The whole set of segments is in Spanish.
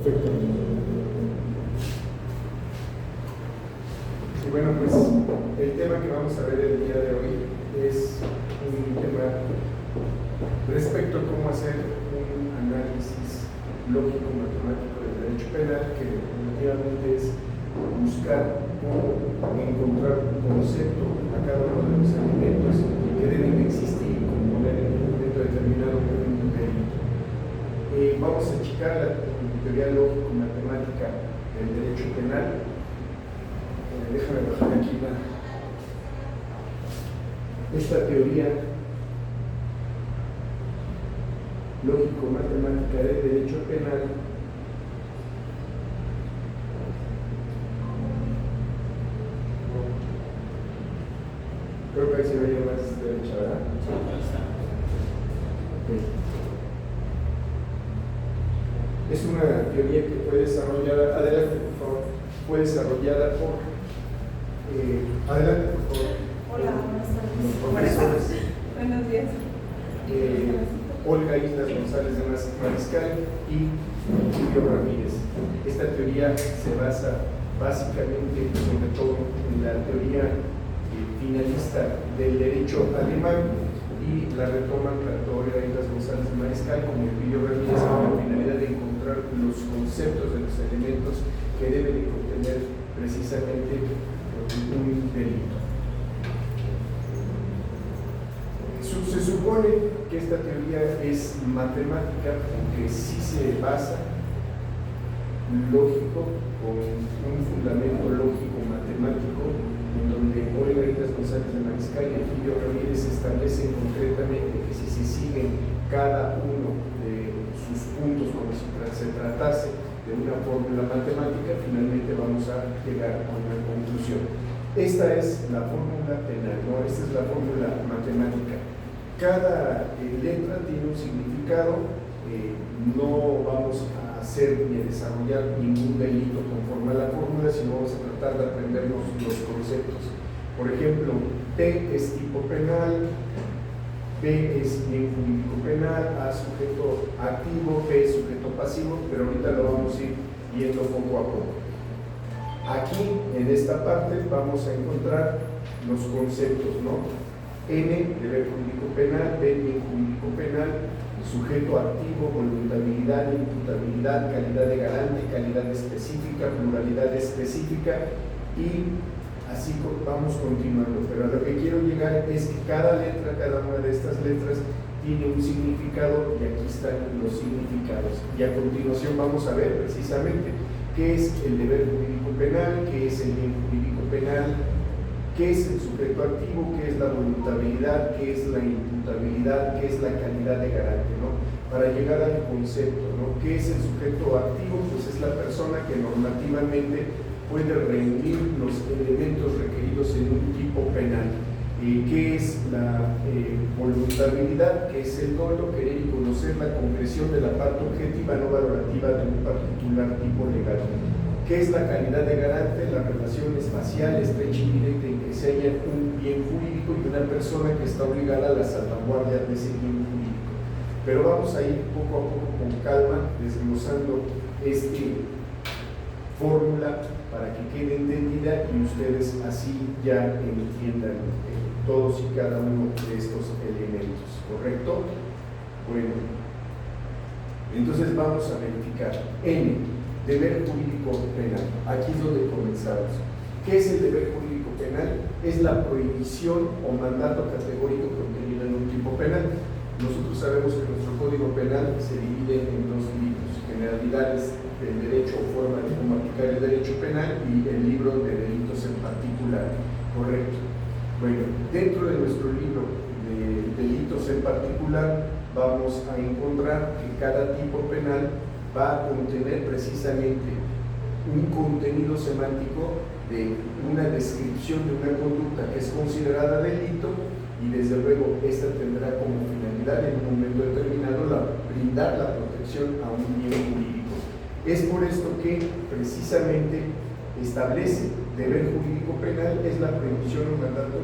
Perfecto. Y bueno, pues el tema que vamos a ver el día de hoy es un tema respecto a cómo hacer un análisis lógico-matemático del derecho penal, que definitivamente es buscar cómo encontrar un concepto a cada uno de los elementos que deben existir como poner en un momento determinado un delito. Vamos a checar la teoría lógico-matemática del derecho penal. Déjame bajar aquí esta teoría lógico-matemática del derecho penal creo que ahí se veía más derecha, ¿verdad? Okay. Es una teoría que fue desarrollada, adelante por favor, fue desarrollada por adelante por favor. Hola, Buenas tardes. Buenos días. Olga Islas González de Mariscal y Julio Ramírez. Esta teoría se basa básicamente, sobre todo, en la teoría finalista del derecho alemán y la retoman tanto Olga Islas González de Mariscal como Julio Ramírez con la finalidad de encontrar los conceptos de los elementos que deben de contener precisamente un delito. Se supone que esta teoría es matemática porque sí se basa lógico, con un fundamento lógico matemático, en donde Olga Islas González de Mariscal y Julio Ramírez establecen concretamente que si se siguen cada uno de sus puntos como si se tratase de una fórmula matemática, finalmente vamos a llegar a una conclusión. Esta es la fórmula penal, ¿no? Esta es la fórmula matemática. Cada letra tiene un significado, no vamos a hacer ni a desarrollar ningún delito conforme a la fórmula, sino vamos a tratar de aprendernos los conceptos. Por ejemplo, P es tipo penal, P es bien jurídico penal, A sujeto activo, P es sujeto pasivo, pero ahorita lo vamos a ir viendo poco a poco. Aquí, en esta parte, vamos a encontrar los conceptos, ¿no? N, deber jurídico penal, B, bien jurídico penal, sujeto activo, voluntariedad, imputabilidad, calidad de garante, calidad específica, pluralidad específica y así vamos continuando. Pero a lo que quiero llegar es que cada letra, cada una de estas letras tiene un significado y aquí están los significados. Y a continuación vamos a ver precisamente qué es el deber jurídico penal, qué es el bien jurídico penal, qué es el sujeto activo, qué es la voluntariedad, qué es la imputabilidad, qué es la calidad de garante, ¿no? Para llegar al concepto, ¿no? ¿Qué es el sujeto activo? Pues es la persona que normativamente puede reunir los elementos requeridos en un tipo penal. ¿Qué es la voluntariedad? ¿Qué es el dolo? Querer y conocer la concreción de la parte objetiva no valorativa de un particular tipo legal. ¿Qué es la calidad de garante? La relación espacial, estrecha y directa en que se halla un bien jurídico y una persona que está obligada a la salvaguardia de ese bien jurídico. Pero vamos a ir poco a poco con calma desglosando esta fórmula para que quede entendida y ustedes así ya entiendan todos y cada uno de estos elementos, ¿correcto? Bueno, entonces vamos a verificar. N, deber jurídico penal. Aquí es donde comenzamos. ¿Qué es el deber jurídico penal? Es la prohibición o mandato categórico contenido en un tipo penal. Nosotros sabemos que nuestro código penal se divide en dos libros: generalidades del derecho o forma de cómo aplicar el derecho penal y el libro de delitos en particular. Correcto. Bueno, dentro de nuestro libro de delitos en particular vamos a encontrar que cada tipo penal va a contener precisamente un contenido semántico de una descripción de una conducta que es considerada delito y desde luego esta tendrá como finalidad en un momento determinado brindar la protección a un bien jurídico. Es por esto que precisamente establece deber jurídico penal es la prohibición o mandato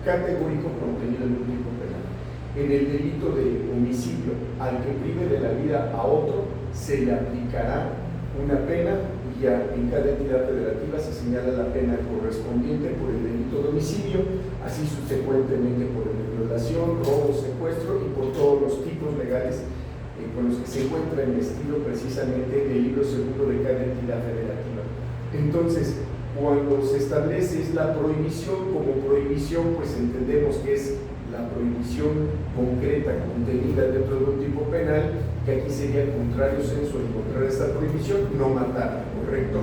categórico contenido en un tipo penal. En el delito de homicidio, al que prive de la vida a otro, se le aplicará una pena y ya en cada entidad federativa se señala la pena correspondiente por el delito de homicidio, así subsecuentemente por el de violación, robo, secuestro y por todos los tipos legales con los que se encuentra investido precisamente el libro segundo de cada entidad federativa. Entonces, cuando se establece la prohibición, como prohibición, pues entendemos que es la prohibición concreta contenida dentro de un tipo penal, que aquí sería contrario sensu encontrar esta prohibición, no matar, ¿correcto?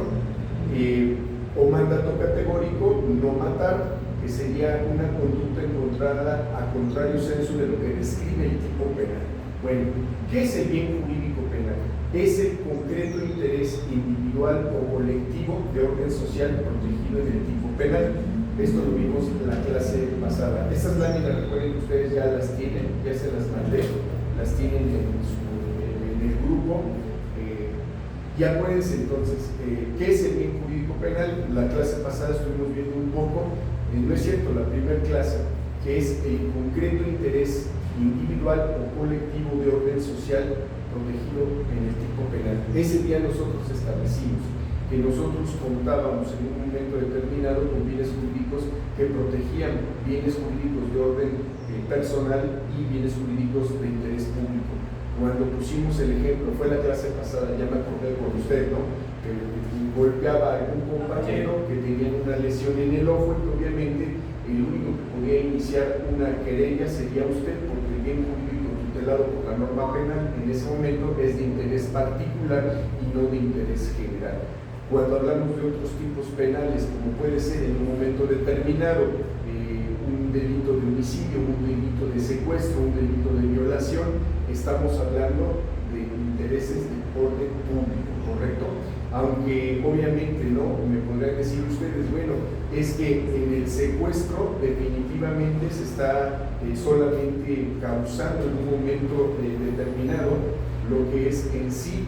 O mandato categórico, no matar, que sería una conducta encontrada a contrario sensu de lo que describe el tipo penal. Bueno, ¿qué es el bien jurídico penal? Es el concreto interés individual o colectivo de orden social protegido en el tipo penal. Esto lo vimos en la clase pasada. Estas láminas, recuerden que ustedes ya las tienen, ya se las mandé, las tienen en el grupo. Y acuérdense entonces, ¿qué es el bien jurídico penal? La clase pasada estuvimos viendo un poco, no es cierto, la primera clase, que es el concreto interés individual o colectivo de orden social protegido en el tipo penal. Ese día nosotros establecimos que nosotros contábamos en un momento determinado con bienes jurídicos que protegían bienes jurídicos de orden personal y bienes jurídicos de interés público. Cuando pusimos el ejemplo, fue la clase pasada, ya me acordé con usted, ¿no? Que golpeaba a algún compañero que tenía una lesión en el ojo y obviamente el único que podía iniciar una querella sería usted, porque el bien jurídico tutelado por la norma penal en ese momento es de interés particular y no de interés general. Cuando hablamos de otros tipos penales, como puede ser en un momento determinado un delito de homicidio, un delito de secuestro, un delito de violación, estamos hablando de intereses de orden público, ¿correcto? Aunque obviamente no, me podrán decir ustedes, bueno, es que en el secuestro definitivamente se está solamente causando en un momento determinado lo que es en sí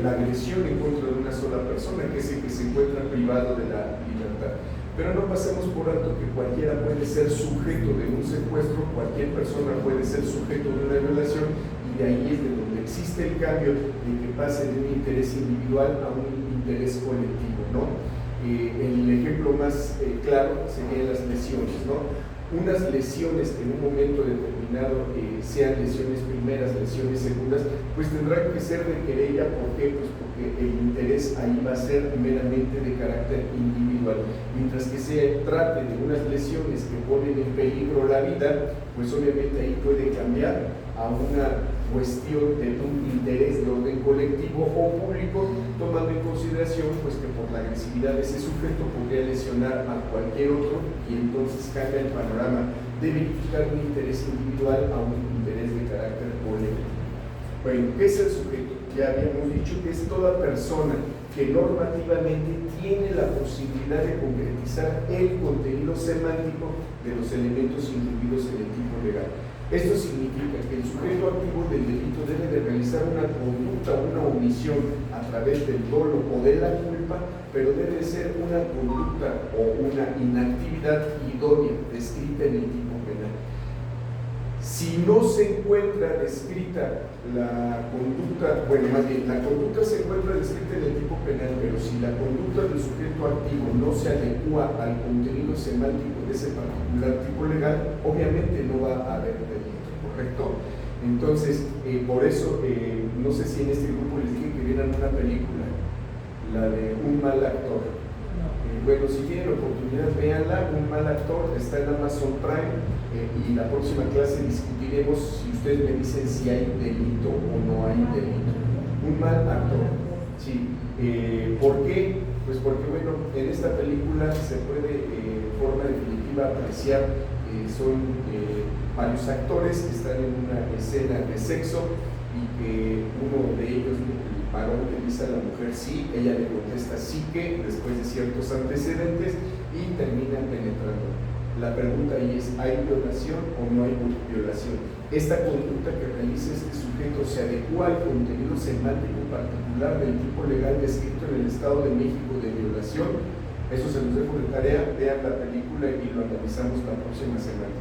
la agresión en contra de una sola persona, que es el que se encuentra privado de la libertad. Pero no pasemos por alto que cualquiera puede ser sujeto de un secuestro, cualquier persona puede ser sujeto de una violación, y de ahí es de donde existe el cambio de que pase de un interés individual a un interés colectivo, ¿no? El ejemplo más claro serían las lesiones, ¿no? Unas lesiones que en un momento determinado sean lesiones primeras, lesiones segundas, pues tendrán que ser de querella. ¿Por qué? Pues porque el interés ahí va a ser meramente de carácter individual. Mientras que se trate de unas lesiones que ponen en peligro la vida, pues obviamente ahí puede cambiar a una cuestión de un interés de orden colectivo o público, tomando en consideración pues que por la agresividad de ese sujeto podría lesionar a cualquier otro, y entonces cambia el panorama de verificar un interés individual a un interés de carácter colectivo. Bueno, ¿qué es el sujeto? Ya habíamos dicho que es toda persona que normativamente tiene la posibilidad de concretizar el contenido semántico de los elementos incluidos en el tipo legal. Esto significa que el sujeto activo del delito debe de realizar una conducta, una omisión a través del dolo o de la culpa, pero debe ser una conducta o una inactividad idónea descrita en el tipo penal. Si no se encuentra descrita la conducta, bueno, más bien, la conducta se encuentra descrita en el tipo penal, pero si la conducta del sujeto activo no se adecua al contenido semántico de ese particular tipo legal, obviamente no va a haber delito, ¿correcto? Entonces, por eso, no sé si en este grupo les dije que vieran una película, la de Un mal actor. Bueno, si tienen oportunidad, véanla. Un mal actor está en Amazon Prime, y la próxima clase discutiremos si ustedes me dicen si hay delito o no hay delito. Un mal actor, sí. ¿Por qué? Pues porque, bueno, en esta película se puede de forma definitiva apreciar son varios actores que están en una escena de sexo, y que uno de ellos, el varón, le dice a la mujer sí, ella le contesta sí, que después de ciertos antecedentes, y terminan penetrando. La pregunta ahí es, ¿hay violación o no hay violación? Esta conducta que realiza este sujeto se adecua al contenido semántico particular del tipo legal descrito en el Estado de México de violación. Eso se los dejo de tarea, vean la película y lo analizamos la próxima semana.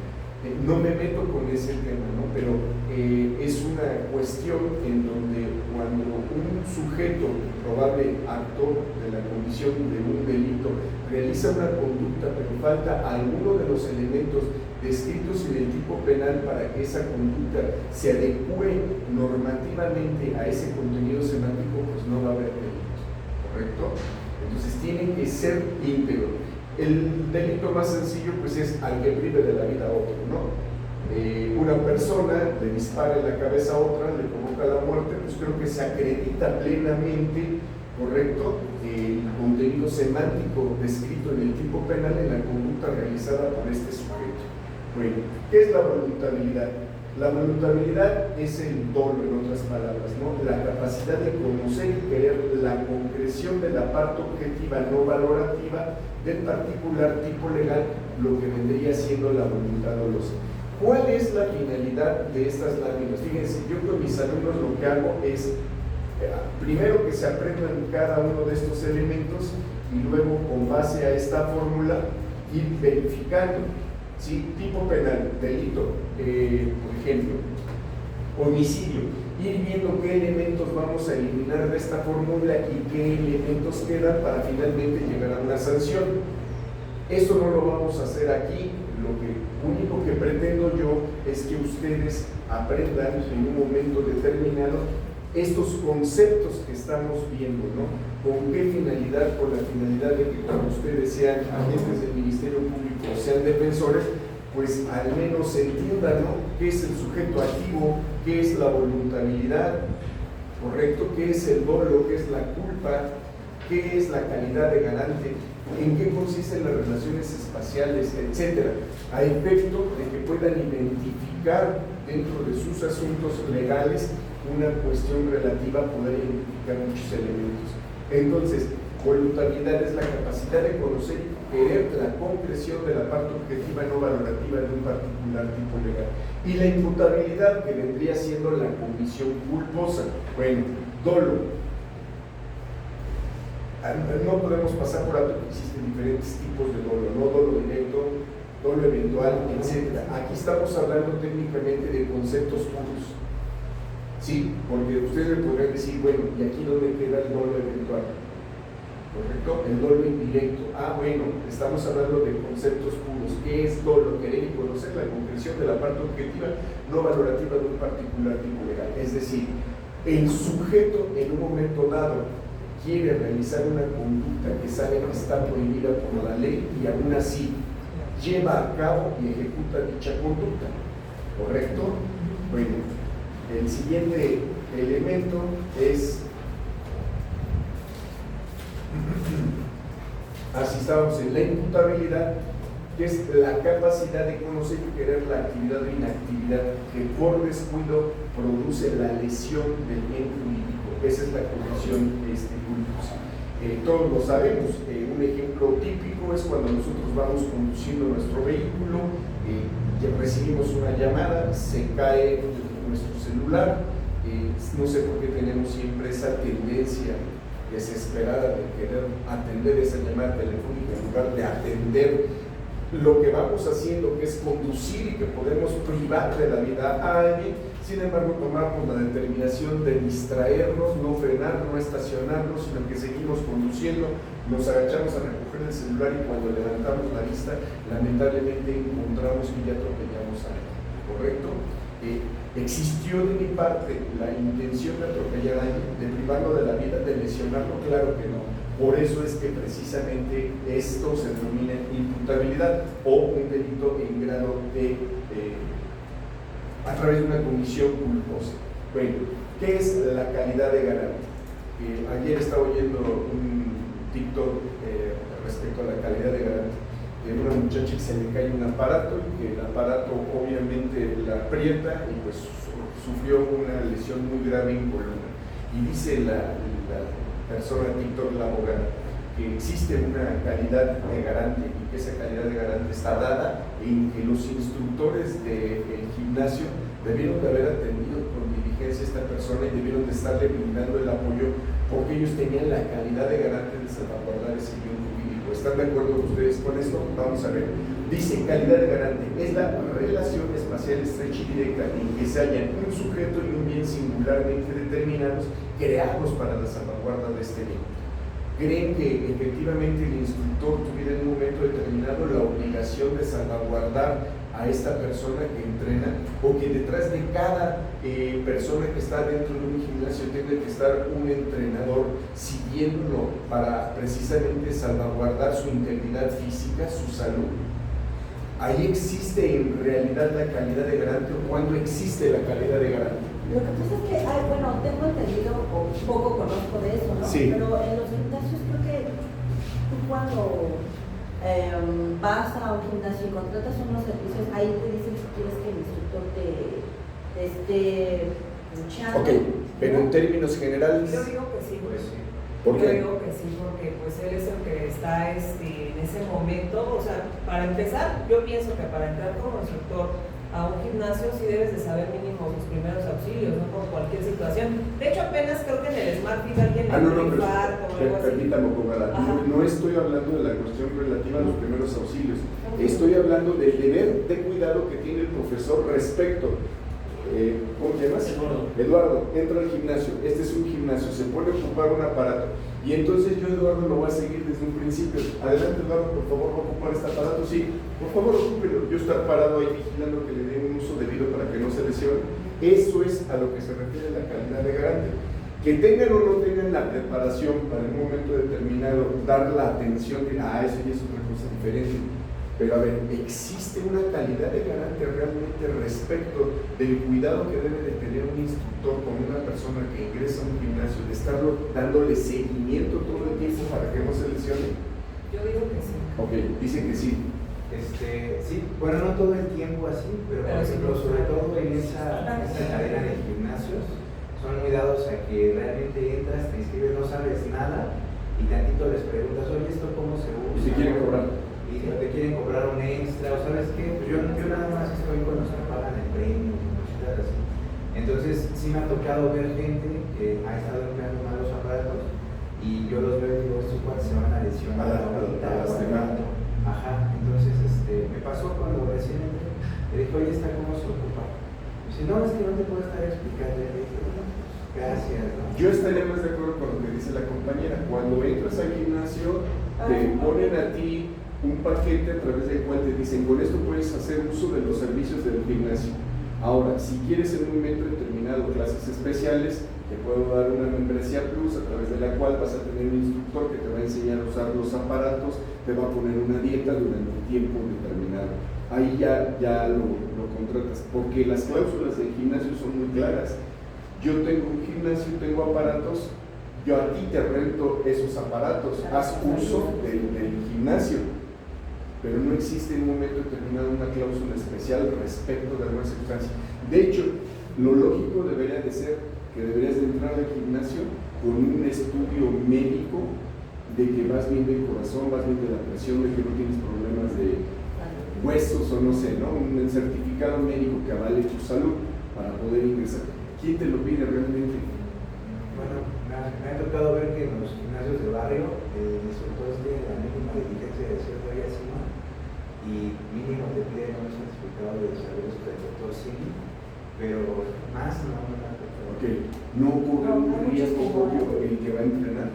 No me meto con ese tema, ¿no? Pero es una cuestión en donde cuando un sujeto, probable actor de la comisión de un delito, realiza una conducta, pero falta alguno de los elementos descritos en el tipo penal para que esa conducta se adecue normativamente a ese contenido semántico, pues no va a haber delito, ¿correcto? Entonces tiene que ser íntegro. El delito más sencillo pues es al que prive de la vida a otro, ¿no? Una persona le dispara en la cabeza a otra, le provoca la muerte, pues creo que se acredita plenamente, ¿correcto?, el contenido semántico descrito en el tipo penal en la conducta realizada por este sujeto. Bueno, ¿qué es la voluntariedad? La voluntariedad es el dolo, en otras palabras, ¿no? La capacidad de conocer y querer, la concreción de la parte objetiva no valorativa del particular tipo legal, lo que vendría siendo la voluntad dolosa. ¿Cuál es la finalidad de estas láminas? Fíjense, yo con mis alumnos lo que hago es, primero que se aprendan cada uno de estos elementos y luego con base a esta fórmula ir verificando. ¿Sí? Tipo penal, delito, por ejemplo, homicidio, ir viendo qué elementos vamos a eliminar de esta fórmula y qué elementos quedan para finalmente llegar a una sanción. Eso no lo vamos a hacer aquí. Lo único que pretendo yo es que ustedes aprendan en un momento determinado estos conceptos que estamos viendo, ¿no? ¿Con qué finalidad? Con la finalidad de que cuando ustedes sean agentes del Ministerio Público o sean defensores, pues al menos entiendan, ¿no?, qué es el sujeto activo, qué es la voluntariedad, ¿correcto?, qué es el dolo, qué es la culpa, qué es la calidad de garante, en qué consisten las relaciones espaciales, etcétera, a efecto de que puedan identificar dentro de sus asuntos legales una cuestión relativa a poder identificar muchos elementos. Entonces, voluntariedad es la capacidad de conocer y querer la concreción de la parte objetiva no valorativa de un particular tipo legal. Y la imputabilidad, que vendría siendo la comisión culposa. Bueno, dolo. No podemos pasar por alto que existen diferentes tipos de dolo, no dolo directo, dolo eventual, etc. Aquí estamos hablando técnicamente de conceptos puros. Sí, porque ustedes me podrían decir, bueno, ¿y aquí dónde queda el dolo eventual? ¿Correcto? El dolo indirecto. Bueno, estamos hablando de conceptos puros. ¿Qué es dolo? Querer y conocer la concreción de la parte objetiva no valorativa de un particular tipo legal. Es decir, el sujeto en un momento dado quiere realizar una conducta que sabe que está prohibida por la ley y aún así lleva a cabo y ejecuta dicha conducta. ¿Correcto? Bueno. El siguiente elemento es, así estamos en la imputabilidad, que es la capacidad de conocer y querer la actividad o inactividad que por descuido produce la lesión del bien jurídico. Esa es la condición culposa. Todos lo sabemos. Un ejemplo típico es cuando nosotros vamos conduciendo nuestro vehículo, recibimos una llamada, se cae nuestro celular, no sé por qué tenemos siempre esa tendencia desesperada de querer atender esa llamada telefónica en lugar de atender lo que vamos haciendo, que es conducir y que podemos privar de la vida a alguien. Sin embargo, tomamos la determinación de distraernos, no frenar, no estacionarnos, sino que seguimos conduciendo, nos agachamos a recoger el celular y cuando levantamos la vista, lamentablemente encontramos que ya atropellamos a alguien, ¿correcto? ¿Existió de mi parte la intención de atropellar a alguien, de privarlo de la vida, de lesionarlo? Claro que no. Por eso es que precisamente esto se denomina imputabilidad o un delito en grado de, a través de una comisión culposa. Bueno, ¿qué es la calidad de garante? Ayer estaba oyendo un TikTok respecto a la calidad de garante de una muchacha que se le cae un aparato y que el aparato obviamente la aprieta y pues sufrió una lesión muy grave en columna. Y dice la persona TikTok, la abogada, que existe una calidad de garante y que esa calidad de garante está dada en que los instructores del gimnasio debieron de haber atendido con diligencia a esta persona y debieron de estarle brindando el apoyo porque ellos tenían la calidad de garante de salvaguardar ese bien jurídico. ¿Están de acuerdo ustedes con esto? Vamos a ver. Dice, calidad de garante es la relación espacial estrecha y directa en que se hallan un sujeto y un bien singularmente determinados, creados para la salvaguarda de este bien. ¿Creen que efectivamente el instructor tuviera en un momento determinado la obligación de salvaguardar a esta persona que entrena, o que detrás de cada persona que está dentro de un gimnasio tenga que estar un entrenador siguiéndolo para precisamente salvaguardar su integridad física, su salud? ¿Ahí existe en realidad la calidad de garante, o cuándo existe la calidad de garante? Lo que pasa es que, bueno, tengo entendido, o un poco conozco de eso, ¿no? Sí. Pero en los gimnasios creo que tú cuando vas a un gimnasio y contratas unos servicios, ahí te dicen si quieres que el instructor te esté luchando. Ok, pero en términos generales... Yo digo que sí, pues sí. ¿Por qué? Yo digo que sí, porque pues él es el que está en ese momento. O sea, para empezar, yo pienso que para entrar como instructor a un gimnasio sí debes de saber mínimo sus primeros auxilios, no por cualquier situación. De hecho, apenas creo que en el Smart Fit alguien le dio un infarto o algo así. Permítame, Cogala, no estoy hablando de la cuestión relativa a los primeros auxilios, estoy hablando del deber de cuidado que tiene el profesor respecto. ¿Cómo te llamas? Eduardo, entra al gimnasio, este es un gimnasio, se pone a ocupar un aparato, y entonces yo, Eduardo, lo voy a seguir desde un principio. Adelante, Eduardo, por favor, ¿va a ocupar este aparato? Sí, por favor, ocúpelo. Yo estar parado ahí vigilando que le dé un uso debido para que no se lesione. Eso es a lo que se refiere la calidad de garante. Que tengan o no tengan la preparación para en un momento determinado dar la atención de, eso ya es otra cosa diferente. Pero a ver, ¿existe una calidad de garante realmente respecto del cuidado que debe de tener un instructor con una persona que ingresa a un gimnasio, de estarlo dándole seguimiento todo el tiempo para que no se lesione? Yo digo que sí. Ok, dice que sí. Sí, bueno, no todo el tiempo así, pero por ejemplo, sobre todo en esa cadena de gimnasios, son muy dados a que realmente entras, te inscribes, no sabes nada, y tantito les preguntas, oye, ¿esto cómo se usa? Y se quieren cobrar. Y te quieren cobrar un extra, o sabes qué, pues yo nada más estoy con los que pagan el premio, cosas así. Entonces sí me ha tocado ver gente que ha estado empleando malos aparatos y yo los veo y digo, estos cuates se van a lesionar ahorita. Ajá, entonces me pasó cuando recién entré, le dije, oye, ¿esta cómo se ocupa? Y dice, no, es que no te puedo estar explicando. Le dije, bueno, gracias, ¿no? Yo estaría más de acuerdo con lo que dice la compañera. Cuando entras al gimnasio, te ponen a ti un paquete a través del cual te dicen, con esto puedes hacer uso de los servicios del gimnasio. Ahora, si quieres en un momento determinado clases especiales, te puedo dar una membresía plus a través de la cual vas a tener un instructor que te va a enseñar a usar los aparatos, te va a poner una dieta durante un tiempo determinado. Ahí ya lo contratas, porque las cláusulas del gimnasio son muy claras. Yo tengo un gimnasio, tengo aparatos, yo a ti te rento esos aparatos, haz uso del gimnasio. Pero no existe en un momento determinado una cláusula especial respecto de alguna circunstancia. De hecho, lo lógico debería de ser que deberías de entrar al gimnasio con un estudio médico de que vas bien del corazón, vas bien de la presión, de que no tienes problemas de huesos o no sé, ¿no? Un certificado médico que avale tu salud para poder ingresar. ¿Quién te lo pide realmente? Bueno, me ha tocado ver que en los gimnasios de barrio el instructor tiene la mínima diligencia de cierto día encima y mínimo te piden un certificado de salud del doctor Simi, pero más no me ha tocado. Ok, no ocurre un riesgo propio el que va a entrenar.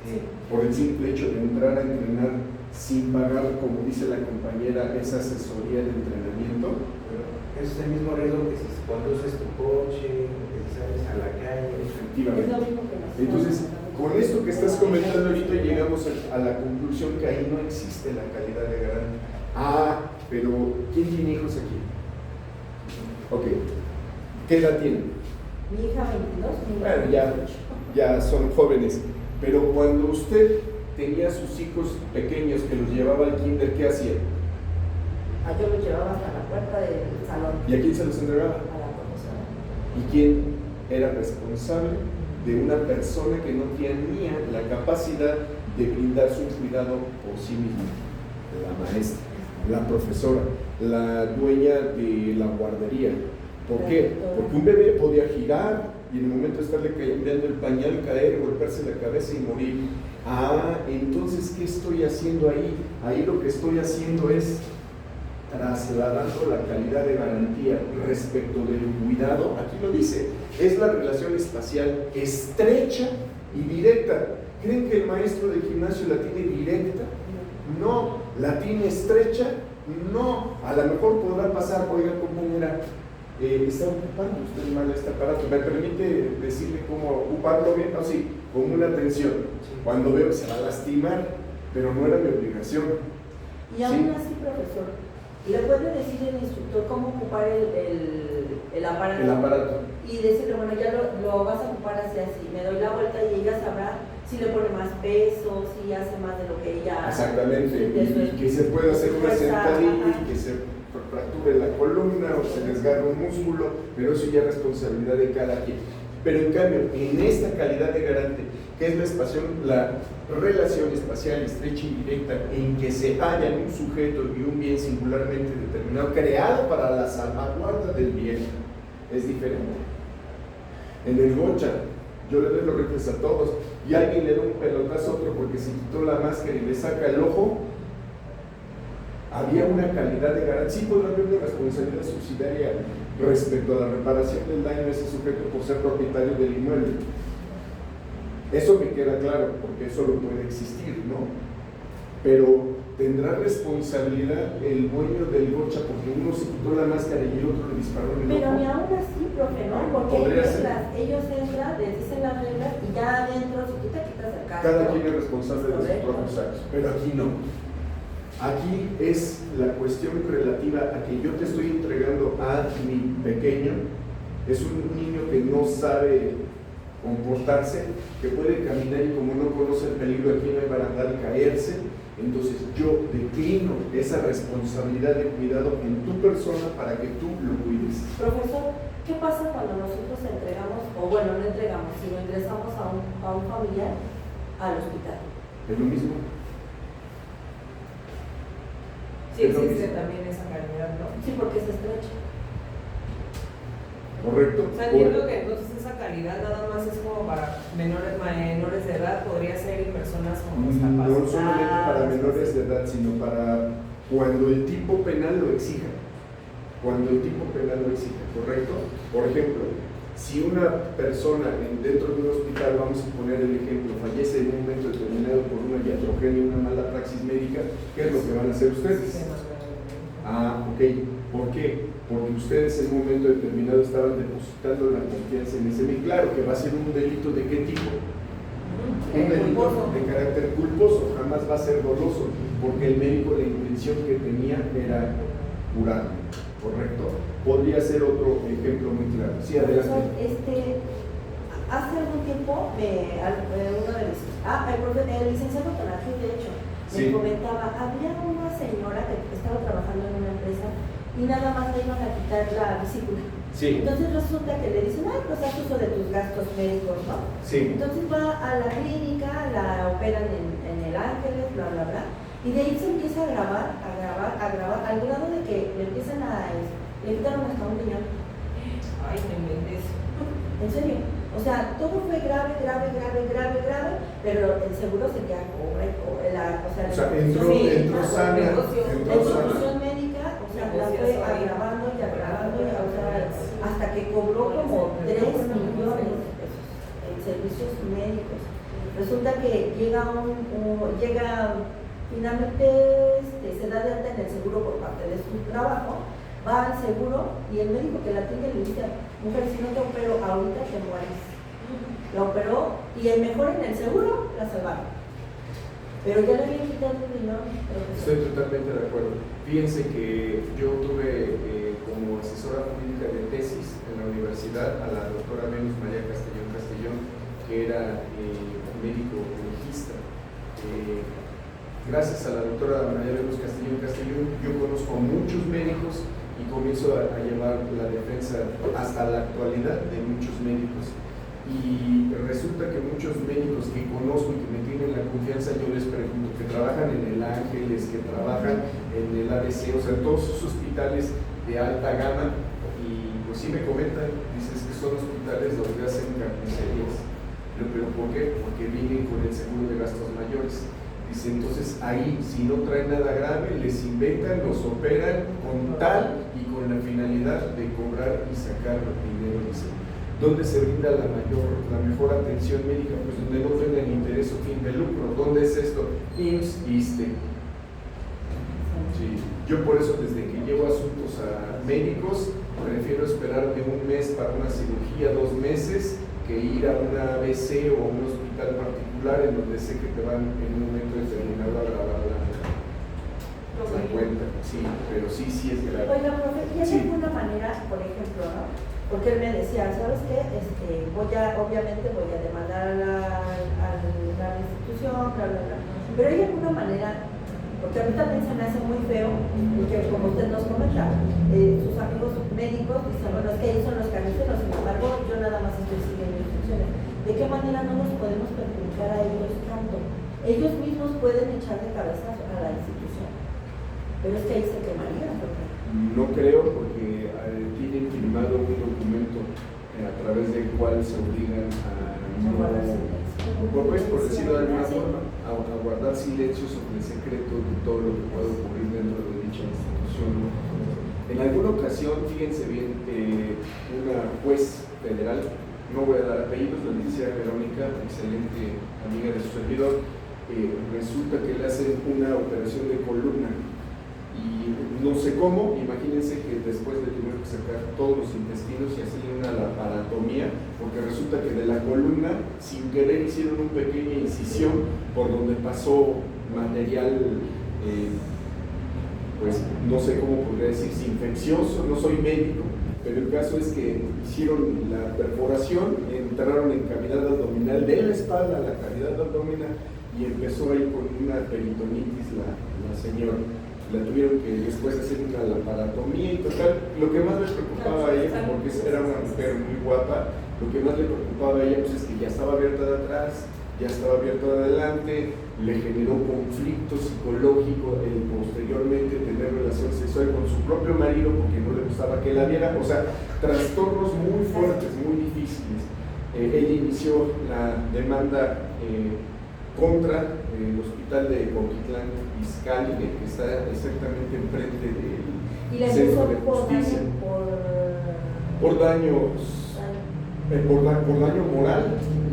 Sí. Por el simple hecho de entrar a entrenar sin pagar, como dice la compañera, esa asesoría de entrenamiento. Pero es el mismo riesgo que si conduces tu coche, que si sales a la calle. Efectivamente. Es lo mismo que nosotros. Entonces, con esto que estás comentando ahorita llegamos a la conclusión que ahí no existe la calidad de garante. Pero ¿quién tiene hijos aquí? Ok, ¿qué edad tienen? Mi hija 22, mi hija Bueno, 18. ya son jóvenes, pero cuando usted tenía sus hijos pequeños que los llevaba al kinder, ¿qué hacía? Yo lo llevaba hasta la puerta del salón. ¿Y a quién se los entregaba? A la profesora. ¿Y quién era responsable de una persona que no tenía la capacidad de brindarse un cuidado por sí misma? La maestra, la profesora, la dueña de la guardería. ¿Por qué? Porque un bebé podía girar, y en el momento de estarle cambiando el pañal, caer, golpearse la cabeza y morir. Ah, entonces, ¿qué estoy haciendo ahí? Ahí lo que estoy haciendo es trasladando la calidad de garantía respecto del cuidado. Aquí lo dice, es la relación espacial estrecha y directa. ¿Creen que el maestro de gimnasio la tiene directa? No. ¿La tiene estrecha? No. A lo mejor podrá pasar, oiga compañera, está ocupando usted mal este aparato, ¿me permite decirle cómo ocuparlo bien? No, sí, con una tensión. Cuando veo que se va a lastimar, pero no era mi obligación. Y aún así, profesor, ¿le puede decir el instructor cómo ocupar el aparato? El aparato. Y decirle, bueno, ya lo vas a ocupar así, así. Me doy la vuelta y ella sabrá si le pone más peso, si hace más de lo que ella... Exactamente, y que se pueda hacer una sentadilla y que se fracture la columna o se desgarre un músculo, pero eso ya es responsabilidad de cada quien. Pero en cambio, en esta calidad de garante, que es la relación espacial estrecha y directa en que se hallan un sujeto y un bien singularmente determinado, creado para la salvaguarda del bien, es diferente. En el gocha, yo le doy los rifles a todos y alguien le da un pelotazo a otro porque se quitó la máscara y le saca el ojo. Había una calidad de garantía. Sí podrá haber una responsabilidad subsidiaria respecto a la reparación del daño de ese sujeto por ser propietario del inmueble. Eso me queda claro, porque eso lo puede existir, ¿no? Pero tendrá responsabilidad el dueño del gocha porque uno se quitó la máscara y el otro le disparó en el ojo. Pero ni aún así, profe, ¿no? Porque ellos entran, les dicen las reglas y ya adentro, si tú te quitas el casco. Cada quien es responsable de sus propios actos, pero aquí no. Aquí es la cuestión relativa a que yo te estoy entregando a mi pequeño, es un niño que no sabe comportarse, que puede caminar y como no conoce el peligro aquí no hay barandal caerse, entonces yo declino esa responsabilidad de cuidado en tu persona para que tú lo cuides. Profesor, ¿qué pasa cuando nosotros entregamos, o bueno, no entregamos, sino ingresamos a un familiar al hospital? Es lo mismo. Sí, existe también esa calidad, ¿no? Sí, porque es estrecha. Correcto. O sea, entiendo que entonces esa calidad nada más es como para menores de edad, podría ser en personas como discapacitadas. No solamente para menores de edad, sino para cuando el tipo penal lo exija. Cuando el tipo penal lo exija, ¿correcto? Por ejemplo, si una persona dentro de un hospital, vamos a poner el ejemplo, fallece en un momento determinado por una iatrogenia, una mala praxis médica, ¿qué es lo que van a hacer ustedes? Ah, ok. ¿Por qué? Porque ustedes en un momento determinado estaban depositando la confianza en ese médico. Claro que va a ser un delito de qué tipo. Un delito de carácter culposo, jamás va a ser doloso, porque el médico la intención que tenía era curar, ¿correcto? Podría ser otro ejemplo muy claro. Sí, adelante. Hace algún tiempo, el licenciado Tonatiu, de hecho, me comentaba, había una señora que estaba trabajando en una empresa y nada más le iban a quitar la vesícula. Sí. Entonces resulta que le dicen, pues haz uso de tus gastos médicos, ¿no? Sí. Entonces va a la clínica, la operan en el Ángeles, bla, bla, bla, y de ahí se empieza a grabar, al grado de que le empiezan le quitaron hasta un riñón. Ay, me inventes. En serio. O sea, todo fue grave, pero el seguro se queda entró sana. La institución médica, o sea, la fue agravando, hasta que cobró como 3 millones de pesos en servicios médicos. Resulta que finalmente se da de alta en el seguro por parte de su trabajo, va al seguro y el médico que la atiende le dice, mujer, si no te opero ahorita te mueres. La operó y el mejor en el seguro la salvaron. Pero ya le habían quitado el riñón. Estoy totalmente de acuerdo. Fíjense que yo tuve como asesora jurídica de tesis en la universidad a la doctora Venus María Castellón, que era médico legista. Gracias a la doctora María Venus Castellón, yo conozco a muchos médicos y comienzo a llevar la defensa hasta la actualidad de muchos médicos. Y resulta que muchos médicos que conozco y que me tienen la confianza, yo les pregunto, que trabajan en el Ángeles, que trabajan en el ABC, o sea, todos esos hospitales de alta gama, y pues sí me comentan, dices que son hospitales donde hacen carnicerías. ¿Pero por qué? Porque vienen con el seguro de gastos mayores. Dice, entonces ahí, si no traen nada grave, les inventan, los operan con tal y con la finalidad de cobrar y sacar dinero. Dice, ¿dónde se brinda la mejor atención médica? Pues donde no tenga el interés o fin de lucro. ¿Dónde es esto? IMSS, ISSSTE. Sí. Yo por eso, desde que llevo asuntos a médicos, prefiero esperarme un mes para una cirugía, 2 meses, que ir a una ABC o a un hospital particular en donde sé que te van en un momento determinado a grabar la cuenta. Sí, pero sí es grave. Oiga, profe, ¿y hay alguna manera, por ejemplo, ¿no? Porque él me decía, ¿sabes qué? Obviamente voy a demandar a la institución, bla, bla, bla. Pero hay alguna manera, porque a mí también se me hace muy feo, porque como usted nos comenta, sus amigos médicos dicen, bueno, es que ellos son los carniceros, sin embargo, yo nada más estoy siguiendo instrucciones. ¿De qué manera no nos podemos perjudicar a ellos tanto? Ellos mismos pueden echar de cabeza a la institución, pero es que ahí se quemaría. No creo, porque tienen firmado un documento a través del cual se obligan a pues, por decirlo de alguna forma, a guardar silencio sobre el secreto de todo lo que puede ocurrir dentro de dicha institución. En alguna ocasión, fíjense bien, una juez federal, no voy a dar apellidos, la licenciada Verónica, excelente amiga de su servidor, resulta que le hacen una operación de columna y no sé cómo, imagínense que después le tuvieron que sacar todos los intestinos y hacerle una laparotomía, porque resulta que de la columna, sin querer, hicieron una pequeña incisión por donde pasó material, pues no sé cómo podría decirse, infeccioso, no soy médico, pero el caso es que hicieron la perforación, entraron en cavidad abdominal de la espalda a la cavidad abdominal y empezó ahí con una peritonitis la señora. La tuvieron que después hacer una laparotomía y total, lo que más le preocupaba a ella, porque era una mujer muy guapa, lo que más le preocupaba a ella pues es que ya estaba abierta de atrás, ya estaba abierta de adelante, le generó conflicto psicológico el posteriormente tener relación sexual con su propio marido porque no le gustaba que la viera, o sea, trastornos muy fuertes, muy difíciles. Ella inició la demanda contra el hospital de Cuautitlán Izcalli, que está exactamente enfrente del Centro de Justicia. Por daño moral.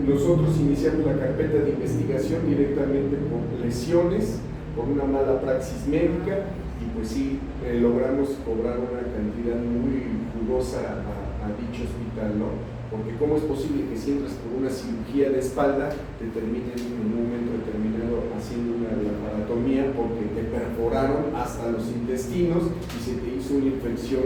Nosotros iniciamos la carpeta de investigación directamente por lesiones, por una mala praxis médica y pues sí, logramos cobrar una cantidad muy jugosa a dicho hospital, ¿no? Porque ¿cómo es posible que si entras por una cirugía de espalda te terminen en un momento determinado haciendo una laparotomía porque te perforaron hasta los intestinos y se te hizo una infección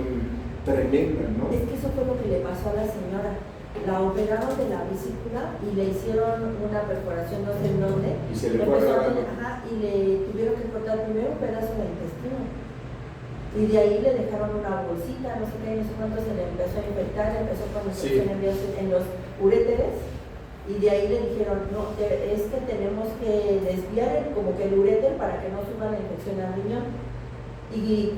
tremenda, ¿no? Es que eso fue lo que le pasó a la señora. La operaron de la vesícula y le hicieron una perforación no sé en dónde. Y se le fue agravando. Y le tuvieron que cortar primero un pedazo del intestino. Y de ahí le dejaron una bolsita, no sé qué, no sé cuánto, se le empezó a infectar, empezó con infección en los uréteres, y de ahí le dijeron, no, es que tenemos que desviar como que el uréter para que no suba la infección al riñón. Y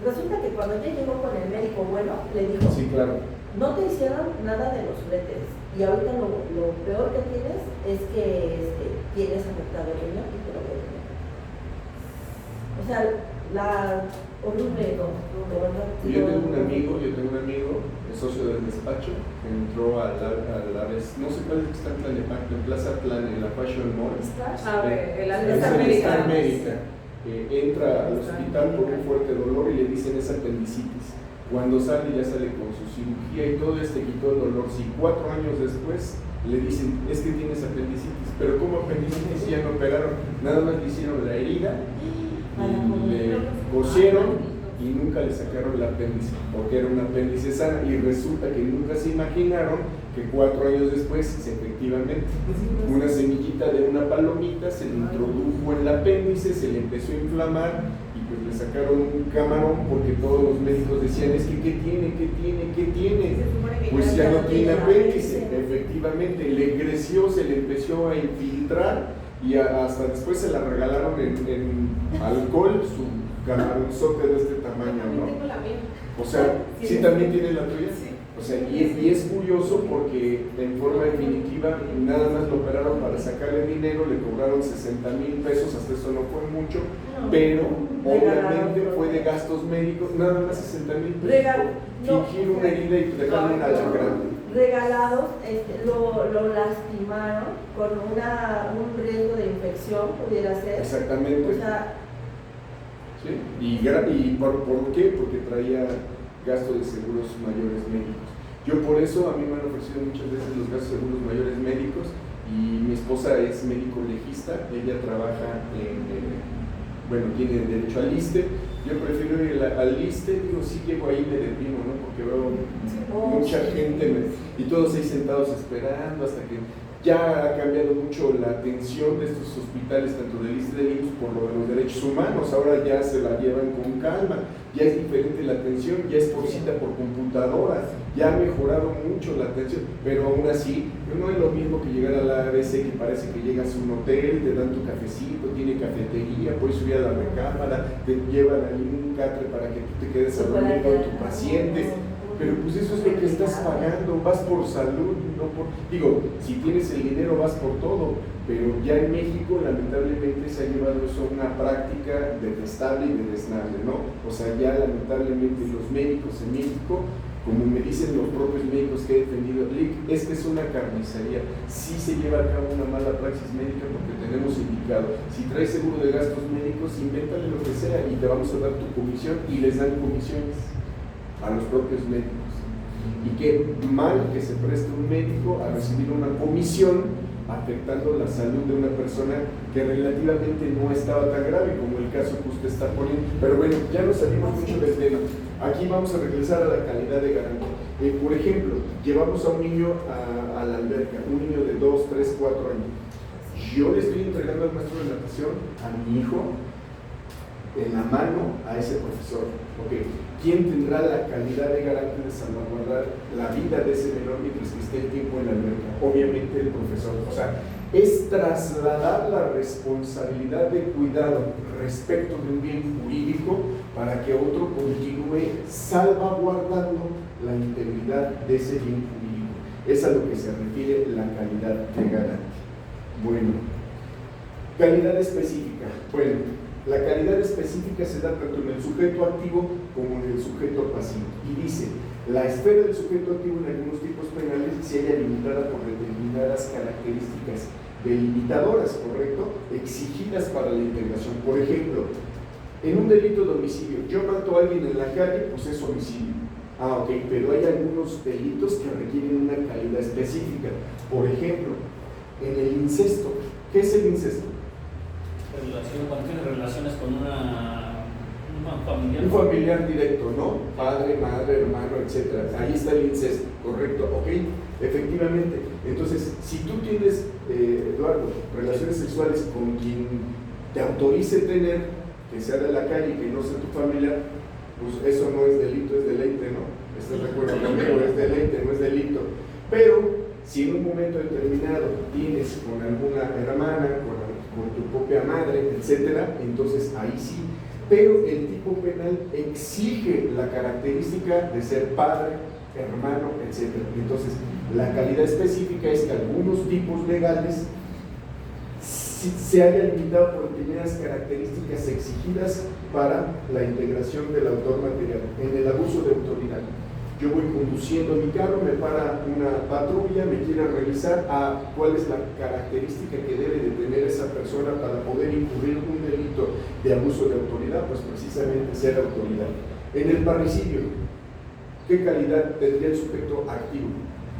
resulta que cuando ella llegó con el médico bueno, le dijo, sí, claro, no te hicieron nada de los uréteres, y ahorita lo peor que tienes es que tienes afectado el riñón y te lo voy a tener. O sea, horrible, ¿no? Yo tengo un amigo, el socio del despacho, que entró a la vez, no sé cuál es que está en Tlalnepantla, en Plaza Tlán, en la Fashion Mall. El América. Entra al hospital por un fuerte dolor y le dicen es apendicitis. Cuando sale, ya sale con su cirugía y todo, quitó el dolor. Si 4 años después le dicen es que tienes apendicitis, pero ¿cómo apendicitis? Ya no operaron, nada más le hicieron la herida. Le cosieron y nunca le sacaron el apéndice porque era un apéndice sana y resulta que nunca se imaginaron que 4 años después efectivamente una semillita de una palomita se le introdujo en el apéndice, se le empezó a inflamar y pues le sacaron un camarón porque todos los médicos decían es que ¿qué tiene? Pues ya no tiene apéndice, efectivamente le creció, se le empezó a infiltrar y hasta después se la regalaron en alcohol, su camaronzote de este tamaño, ¿no? O sea, ¿sí también tiene la tuya? Sí. O sea, y es curioso porque en forma definitiva nada más lo operaron para sacarle dinero, le cobraron 60,000 pesos, hasta eso no fue mucho, pero obviamente fue de gastos médicos, nada más 60,000 pesos por fingir una herida y dejarle una llaga grande. Regalados, lo lastimaron con un riesgo de infección, pudiera ser. Exactamente. O sea, ¿sí? ¿Y por qué? Porque traía gasto de seguros mayores médicos. Yo por eso, a mí me han ofrecido muchas veces los gastos de seguros mayores médicos, y mi esposa es médico legista, ella trabaja tiene derecho al ISSSTE. Yo prefiero ir al ISSSTE, digo, sí llego ahí, me deprimo, ¿no? Porque veo mucha gente y todos ahí sentados esperando hasta que ya ha cambiado mucho la atención de estos hospitales, tanto del ISSSTE y del IMSS, por lo de los derechos humanos. Ahora ya se la llevan con calma, ya es diferente la atención, ya es por cita por computadora, ya ha mejorado mucho la atención, pero aún así no es lo mismo que llegar a la ABC, que parece que llegas a un hotel, te dan tu cafecito, tiene cafetería, puedes subir a la recámara, te llevan ahí un catre para que tú te quedes a dormir con tu paciente. Pero pues eso es lo que estás pagando, vas por salud, no por... Digo, si tienes el dinero vas por todo, pero ya en México lamentablemente se ha llevado eso a una práctica detestable y deleznable, ¿no? O sea, ya lamentablemente los médicos en México, como me dicen los propios médicos que he defendido, es que es una carnicería. Sí se lleva a cabo una mala praxis médica porque tenemos indicado, si traes seguro de gastos médicos, invéntale lo que sea y te vamos a dar tu comisión, y les dan comisiones a los propios médicos. Y qué mal que se preste un médico a recibir una comisión afectando la salud de una persona que relativamente no estaba tan grave como el caso que usted está poniendo. Pero bueno, ya nos salimos mucho del tema. Aquí vamos a regresar a la calidad de garantía. Por ejemplo, llevamos a un niño a la alberca, un niño de 2, 3, 4 años. Yo le estoy entregando al maestro de natación a mi hijo en la mano a ese profesor. Okay. ¿Quién tendrá la calidad de garante de salvaguardar la vida de ese menor mientras que esté el tiempo en la alberca? Obviamente el profesor. O sea, es trasladar la responsabilidad de cuidado respecto de un bien jurídico para que otro continúe salvaguardando la integridad de ese bien jurídico. Es a lo que se refiere la calidad de garante. Bueno, calidad específica. Bueno, la calidad específica se da tanto en el sujeto activo como en el sujeto pasivo. Y dice, la esfera del sujeto activo en algunos tipos penales se halla limitada por determinadas características delimitadoras, ¿correcto?, exigidas para la integración. Por ejemplo, en un delito de homicidio, yo mato a alguien en la calle, pues es homicidio. Ok, pero hay algunos delitos que requieren una calidad específica. Por ejemplo, en el incesto. ¿Qué es el incesto? Cuando tiene relaciones con un familiar. Un familiar directo, ¿no? Padre, madre, hermano, etc. Ahí está el incesto, ¿correcto? Ok, efectivamente. Entonces, si tú tienes, Eduardo, relaciones sexuales con quien te autorice tener, que sea de la calle y que no sea tu familiar, pues eso no es delito, es deleite, ¿no? ¿Estás de acuerdo conmigo? Es deleite, no es delito. Pero, si en un momento determinado tienes con alguna hermana, con tu propia madre, etcétera, entonces ahí sí. Pero el tipo penal exige la característica de ser padre, hermano, etcétera. Entonces, la calidad específica es que algunos tipos legales se hayan limitado por determinadas características exigidas para la integración del autor material. En el abuso de autoridad, yo voy conduciendo mi carro, me para una patrulla, me quiere revisar cuál es la característica que debe de tener esa persona para poder incurrir un delito de abuso de autoridad, pues precisamente ser autoridad. En el parricidio, ¿qué calidad tendría el sujeto activo?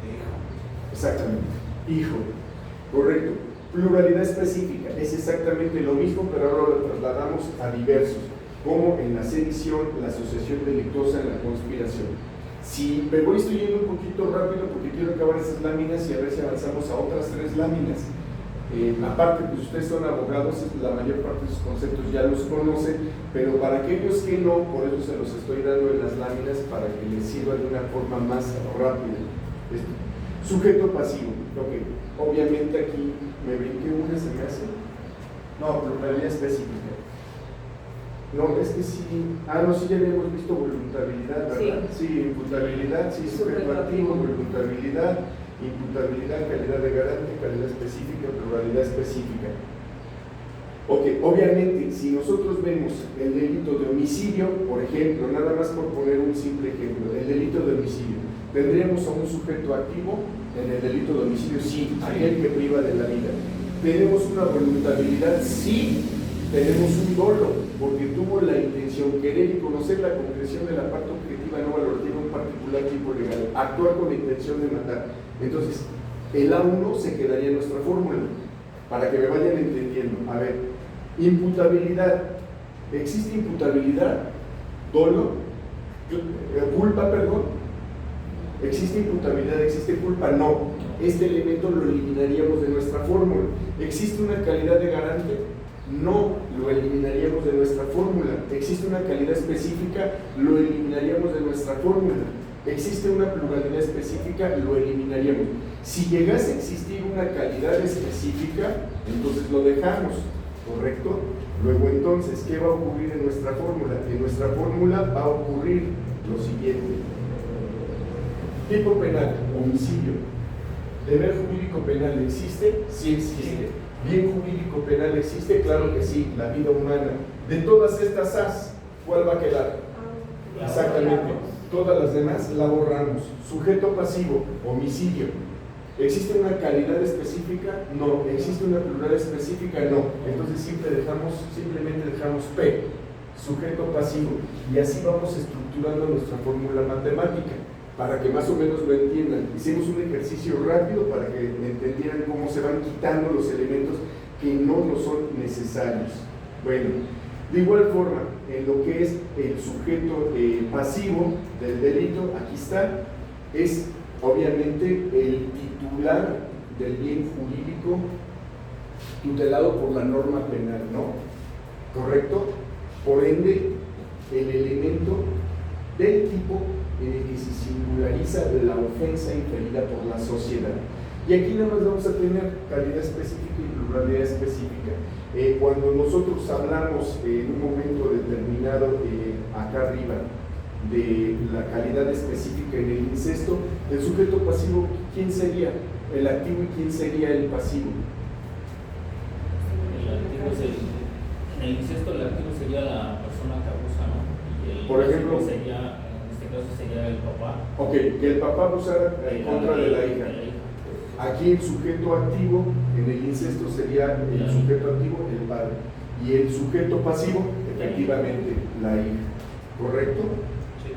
Hijo. Exactamente, hijo, correcto. Pluralidad específica, es exactamente lo mismo, pero ahora lo trasladamos a diversos, como en la sedición, la asociación delictuosa, en la conspiración. Si me estoy yendo un poquito rápido porque quiero acabar estas láminas y a ver si avanzamos a otras 3 láminas. Aparte, pues ustedes son abogados, la mayor parte de sus conceptos ya los conocen, pero para aquellos que no, por eso se los estoy dando en las láminas para que les sirva de una forma más rápida. Sujeto pasivo. Okay. Obviamente aquí me brinqué una, se me hace. No, pluralidad específica. No, es que sí. No, sí, ya habíamos visto voluntariedad, ¿verdad? Sí, imputabilidad, sí, sujeto activo, voluntariedad, imputabilidad, calidad de garante, calidad específica, pluralidad específica. Ok, obviamente, si nosotros vemos el delito de homicidio, por ejemplo, nada más por poner un simple ejemplo, el delito de homicidio, ¿tendríamos a un sujeto activo en el delito de homicidio? Sí, aquel que priva de la vida. ¿Tenemos una voluntariedad? Sí. Tenemos un dolo, porque tuvo la intención, querer y conocer la concreción de la parte objetiva no valorativa en un particular tipo legal, actuar con la intención de matar. Entonces, el A1 se quedaría en nuestra fórmula, para que me vayan entendiendo. A ver, imputabilidad. ¿Existe imputabilidad? ¿Dolo? ¿Culpa, perdón? ¿Existe imputabilidad? ¿Existe culpa? No. Este elemento lo eliminaríamos de nuestra fórmula. ¿Existe una calidad de garante? No, lo eliminaríamos de nuestra fórmula. ¿Existe una calidad específica? Lo eliminaríamos de nuestra fórmula. ¿Existe una pluralidad específica? Lo eliminaríamos. Si llegase a existir una calidad específica, entonces lo dejamos, ¿correcto? Luego entonces, ¿qué va a ocurrir en nuestra fórmula? En nuestra fórmula va a ocurrir lo siguiente. Tipo penal, homicidio. ¿Deber jurídico penal existe? Sí existe. ¿Bien jurídico penal existe? Claro que sí, la vida humana. De todas estas As, ¿cuál va a quedar? Exactamente. Todas las demás la borramos. Sujeto pasivo, homicidio. ¿Existe una calidad específica? No. ¿Existe una pluralidad específica? No. Entonces simplemente dejamos P, sujeto pasivo. Y así vamos estructurando nuestra fórmula matemática, para que más o menos lo entiendan. Hicimos un ejercicio rápido para que entendieran cómo se van quitando los elementos que no nos son necesarios. Bueno, de igual forma, en lo que es el sujeto pasivo del delito, aquí está, es obviamente el titular del bien jurídico tutelado por la norma penal, ¿no? ¿Correcto? Por ende, el elemento del tipo en el que se singulariza la ofensa inferida por la sociedad. Y aquí nada más vamos a tener calidad específica y pluralidad específica. Cuando nosotros hablamos en un momento determinado, acá arriba, de la calidad específica en el incesto, el sujeto pasivo, ¿quién sería? El activo, y ¿quién sería el pasivo? En el incesto el activo sería la persona que abusa, ¿no? Y el por ejemplo, sería, en este caso sería el papá. Ok, que el papá abusara en contra de la hija. Aquí el sujeto activo en el incesto sería el sujeto activo, el padre. Y el sujeto pasivo, efectivamente, la hija. ¿Correcto? Sí.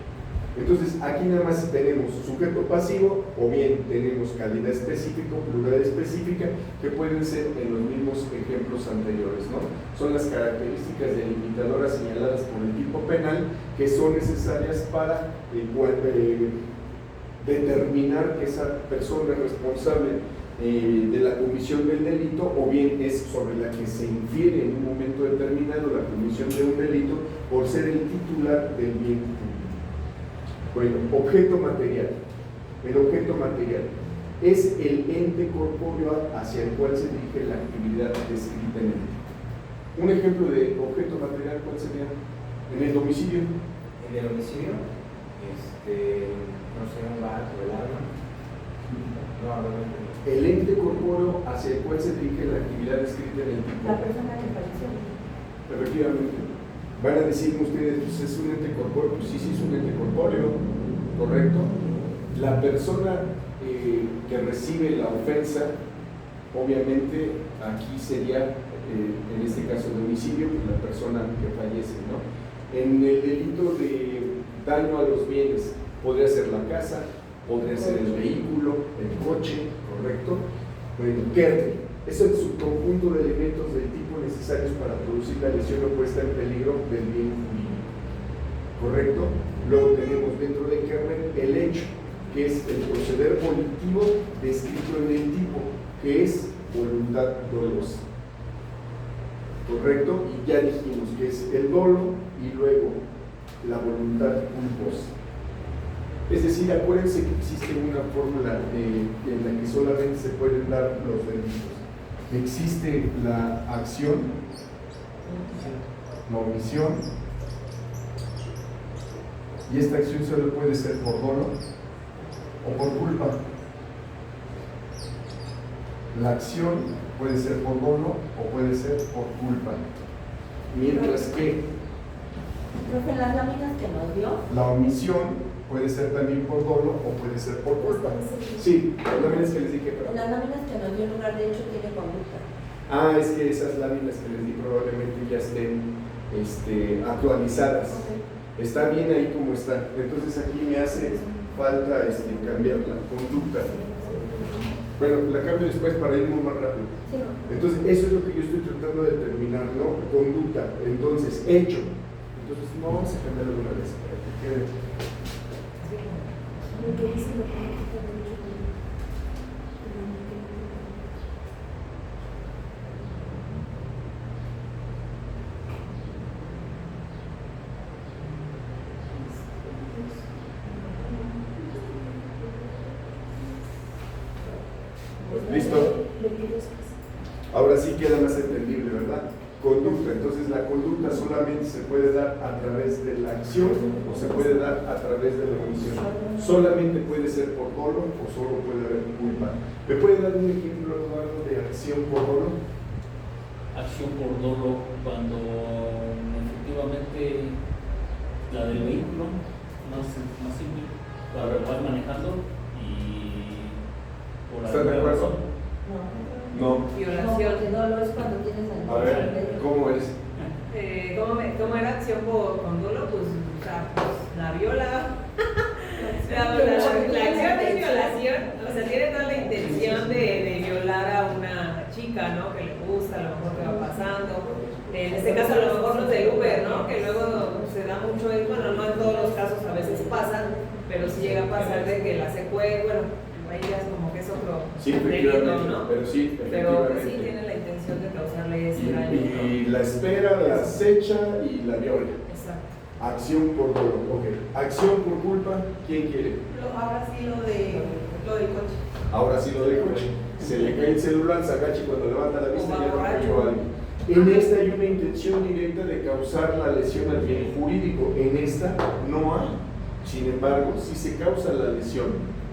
Entonces, aquí nada más tenemos sujeto pasivo, o bien tenemos calidad específica, pluralidad específica, que pueden ser en los mismos ejemplos anteriores, ¿no? Son las características delimitadoras señaladas por el tipo penal que son necesarias para determinar que esa persona es responsable de la comisión del delito, o bien es sobre la que se infiere en un momento determinado la comisión de un delito por ser el titular del bien público. Bueno, objeto material. El objeto material es el ente corpóreo hacia el cual se dirige la actividad descrita en el. Un ejemplo de objeto material, ¿cuál sería? En el homicidio. En el homicidio, no sé, un gato, el arma. No. El ente corpóreo hacia el cual se dirige la actividad descrita en el tipo. La persona que falleció. Efectivamente. Van a decir ustedes, pues es un ente corpóreo. Pues sí, es un ente corpóreo, correcto. La persona que recibe la ofensa, obviamente aquí sería, en este caso de homicidio, la persona que fallece, ¿no? En el delito de daño a los bienes, podría ser la casa, podría ser el vehículo, el coche, ¿correcto? Bueno, ¿qué? Eso es su conjunto de elementos del tipo necesarios para producir la lesión o puesta en peligro del bien jurídico, ¿correcto? Luego tenemos dentro de Kerner el hecho, que es el proceder volitivo descrito en el tipo, que es voluntad dolosa, ¿correcto? Y ya dijimos que es el dolo y luego la voluntad culposa. Es decir, acuérdense que existe una fórmula en la que solamente se pueden dar los delitos. Existe la acción la omisión, y esta acción solo puede ser por dolo o por culpa. La acción puede ser por dolo o puede ser por culpa. Mientras que Profe, las láminas que nos dio, la omisión puede ser también por dolo o puede ser por culpa. Sí, las láminas que les dije, pero... las láminas que nos dio en lugar de hecho tiene conducta. Ah, es que esas láminas que les di probablemente ya estén actualizadas. Está bien ahí como está. Entonces aquí me hace falta cambiar la conducta. Bueno, la cambio después para irnos más rápido. Sí. Entonces, eso es lo que yo estoy tratando de determinar, ¿no? Conducta. Entonces, hecho. Entonces, no vamos a cambiarlo de una vez para que quede. ¿Listo? Ahora sí queda más entendible, ¿verdad? Conducta. Entonces la conducta solamente se puede dar a través de la acción o se puede dar a través de la omisión. Solamente puede ser por dolo o solo puede haber culpa. ¿Me puede dar un ejemplo, Eduardo, de acción por dolo? Acción por dolo cuando efectivamente la del vehículo, más simple, cuando vas manejando y por ¿Estás de alguna acuerdo? razón, No. No, Violación. porque dolo es cuando tienes A ver, ¿cómo es? ¿Cómo era acción con dolo? Pues, o sea, pues, la viola. La acción es violación, o sea, tiene toda la intención de violar a una chica, ¿no? Que le gusta, a lo mejor que va pasando. En este caso, a lo mejor los del Uber, ¿no? Que luego se da mucho, bueno, no en todos los casos a veces pasan, pero sí llega a pasar de que la secuestran, bueno, ahí ya es como que es otro Sí, delito, efectivamente, ¿no? pero sí, Pero pues, sí efectivamente. tiene la intención de causarle ese daño. Y la espera, la acecha y la viola. Exacto. Acción por dolo, ok. Acción por culpa, ¿quién quiere? Ahora sí lo del coche. Ahora sí lo del coche. Se le cae el celular, se agacha y cuando levanta la vista O ya va no borracho. cayó alguien. En esta hay una intención directa de causar la lesión al bien jurídico. En esta no hay. Sin embargo, si se causa la lesión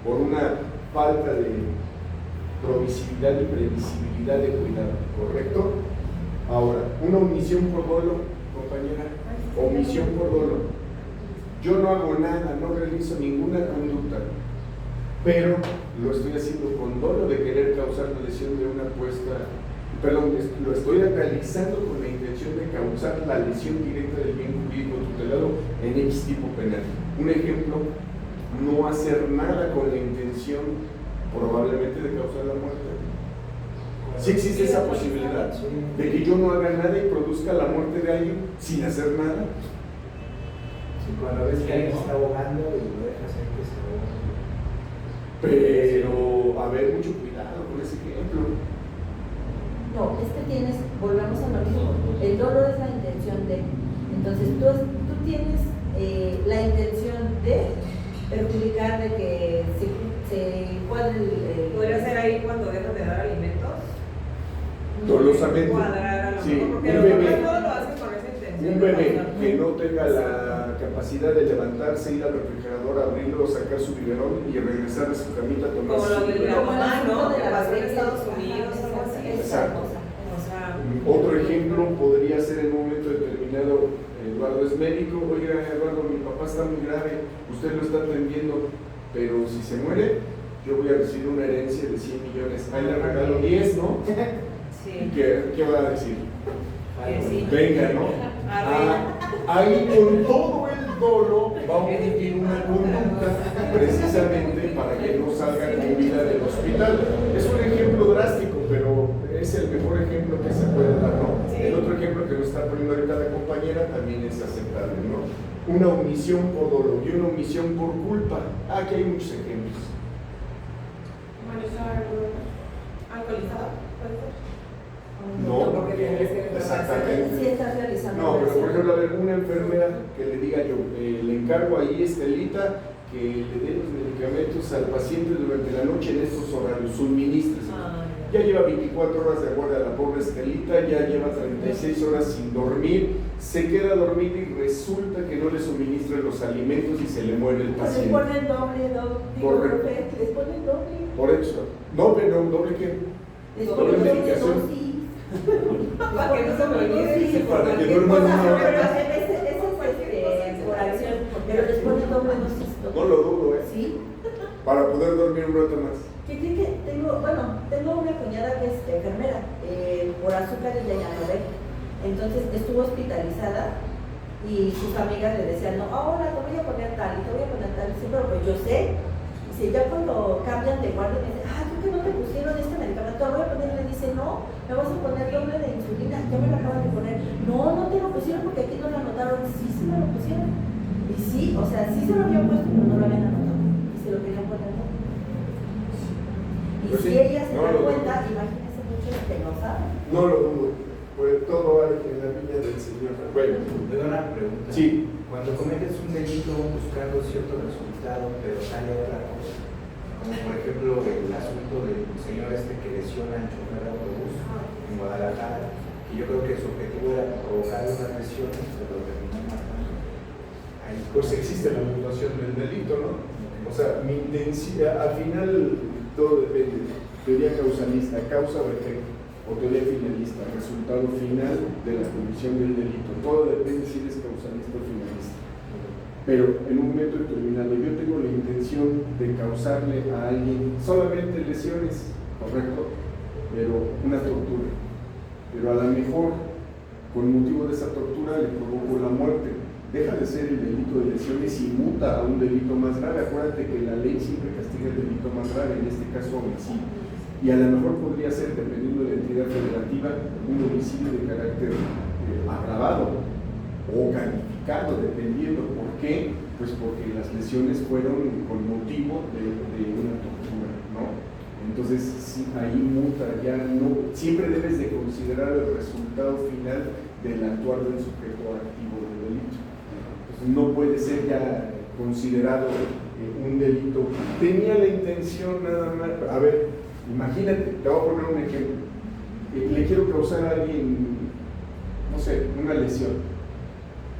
por una falta de provisividad y previsibilidad de cuidado, ¿correcto? Ahora, una omisión por dolo, compañera, omisión por dolo. Yo no hago nada, no realizo ninguna conducta, pero lo estoy haciendo con dolo de querer causar la lesión de una apuesta, perdón, lo estoy realizando con la intención de causar la lesión directa del bien jurídico tutelado en X tipo penal. Un ejemplo, no hacer nada con la intención probablemente de causar la muerte. Sí existe esa posibilidad de que yo no haga nada y produzca la muerte de alguien sin hacer nada. Sí, cuando ves que alguien se está ahogando y lo dejas ahí que se ahoga. Pero, a ver, mucho cuidado con ese ejemplo. No, es que tienes, volvamos a lo mismo, el dolo es la intención de, entonces tú tienes la intención de perjudicar, de que se cuadre el... ¿Podría ser ahí cuando dejas de dar alimentos? Dolosamente. Cuadrar a lo Sí, mejor, porque un a lo mejor bebé. todo lo haces con esa intención. Un de bebé causar- que no tenga la capacidad de levantarse, ir al refrigerador, abrirlo, sacar su biberón y regresar a su camita a tomar Como su lo de la biberón. mamá, ¿no? de Que la pasó en bebé, Estados ajá, Unidos, algo así. Exacto. O sea, Otro ejemplo podría ser en un momento determinado, Eduardo es médico, oiga Eduardo, mi papá está muy grave, usted lo está atendiendo, pero si se muere, yo voy a recibir una herencia de 100 millones, ahí le regalo 10, ¿no? sí. ¿Y qué va a decir? Que sí. Venga, ¿no? Ahí con todo el dolo va a omitir una conducta precisamente para que no salga con vida del hospital. Es un ejemplo drástico, pero es el mejor ejemplo que se puede dar, ¿no? Sí. El otro ejemplo que nos está poniendo ahorita la compañera también es aceptable, ¿no? Una omisión por dolo y una omisión por culpa. Aquí hay muchos ejemplos. Manejar alcoholizado, puede ser. No, porque tienes que exactamente. Sí estás realizando No, la pero por acción. ejemplo, a ver, una enfermera que le diga yo, le encargo ahí Estelita que le dé los medicamentos al paciente durante la noche en estos horarios, suministres. Ah, Ya lleva 24 horas de guardia la pobre la escalita, ya lleva 36 horas sin dormir, se queda dormido y resulta que no le suministran los alimentos y se le muere el Les paciente. ponen doble, Correcto. les ponen doble. Por eso, doble qué? Les Doble ponen doble medicación. dosis. Para que no se me olvide. Para que duerman una hora. Por acción, pero les ponen doble dosis. No lo dudo, Sí. para poder dormir un rato más. ¿Qué creen que tengo una cuñada que es enfermera, por azúcar ella ya no ve. Entonces estuvo hospitalizada y sus amigas le decían, no, ahora te voy a poner tal y te voy a poner tal. Sí, pero pues yo sé. Si ya cuando cambian de guardia me dicen, creo que no te pusieron este medicamento, lo voy a poner, y le dice, no, me vas a poner doble de insulina, ya me lo acaban de poner. No te lo pusieron porque aquí no lo anotaron. Sí me lo pusieron. Y sí, o sea, sí se lo habían puesto, pero no lo habían anotado. Y se lo querían poner. Y Pues si sí, ella se no da lo cuenta, imagínense muchos que no saben. No lo dudo, pues todo hay en la viña del Señor. Bueno, Le doy una pregunta. sí. Cuando cometes un delito buscando cierto resultado, pero sale otra cosa, como por ejemplo el asunto del señor que lesiona al chofer de autobús en Guadalajara, y yo creo que su objetivo era provocar unas lesiones, pero terminó matando. Ahí, Pues existe la mutación del delito, ¿no? O sea, mi intensidad, al final todo depende. Teoría causalista, causa o efecto, o teoría finalista, resultado final de la comisión del delito. Todo depende si eres causalista o finalista. Pero en un momento determinado yo tengo la intención de causarle a alguien solamente lesiones, correcto, pero una tortura. Pero a lo mejor, con motivo de esa tortura, le provoco la muerte. Deja de ser el delito de lesiones y muta a un delito más grave. Acuérdate que la ley siempre castiga el delito más grave, en este caso homicidio. Y a lo mejor podría ser, dependiendo de la entidad federativa, un homicidio de carácter agravado o calificado, dependiendo. ¿Por qué? Pues porque las lesiones fueron con motivo de una tortura, ¿no? Entonces, sí, ahí muta, ya no, siempre debes de considerar el resultado final del actuar del sujeto activo del delito. Entonces, no puede ser ya considerado un delito. Tenía la intención nada más, a ver, imagínate, te voy a poner un ejemplo. Le quiero causar a alguien, no sé, una lesión.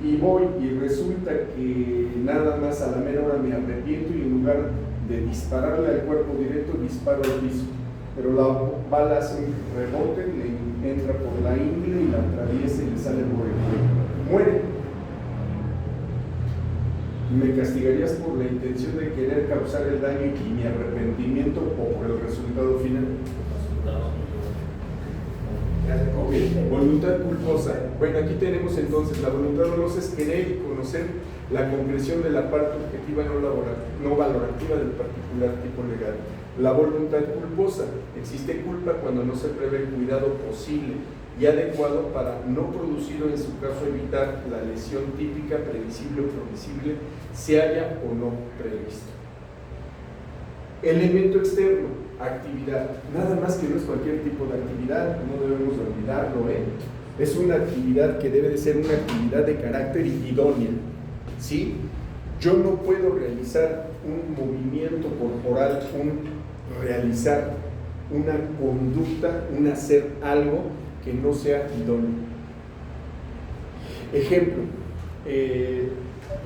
Y voy y resulta que nada más a la mera hora me arrepiento y en lugar de dispararle al cuerpo directo, disparo al piso. Pero la bala hace un rebote, le entra por la ingle y la atraviesa y le sale por el cuello. Muere. ¿Me castigarías por la intención de querer causar el daño y mi arrepentimiento o por el resultado final? Ok, voluntad culposa. Bueno, aquí tenemos entonces la voluntad dolosa es querer y conocer la concreción de la parte objetiva no valorativa del particular tipo legal. La voluntad culposa. Existe culpa cuando no se prevé el cuidado posible y adecuado para no producir o en su caso evitar la lesión típica, previsible o previsible, se haya o no previsto. Elemento externo, actividad. Nada más que no es cualquier tipo de actividad, no debemos de olvidarlo, Es una actividad que debe de ser una actividad de carácter idónea, ¿sí? Yo no puedo realizar un movimiento corporal, realizar una conducta, un hacer algo que no sea idóneo. Ejemplo,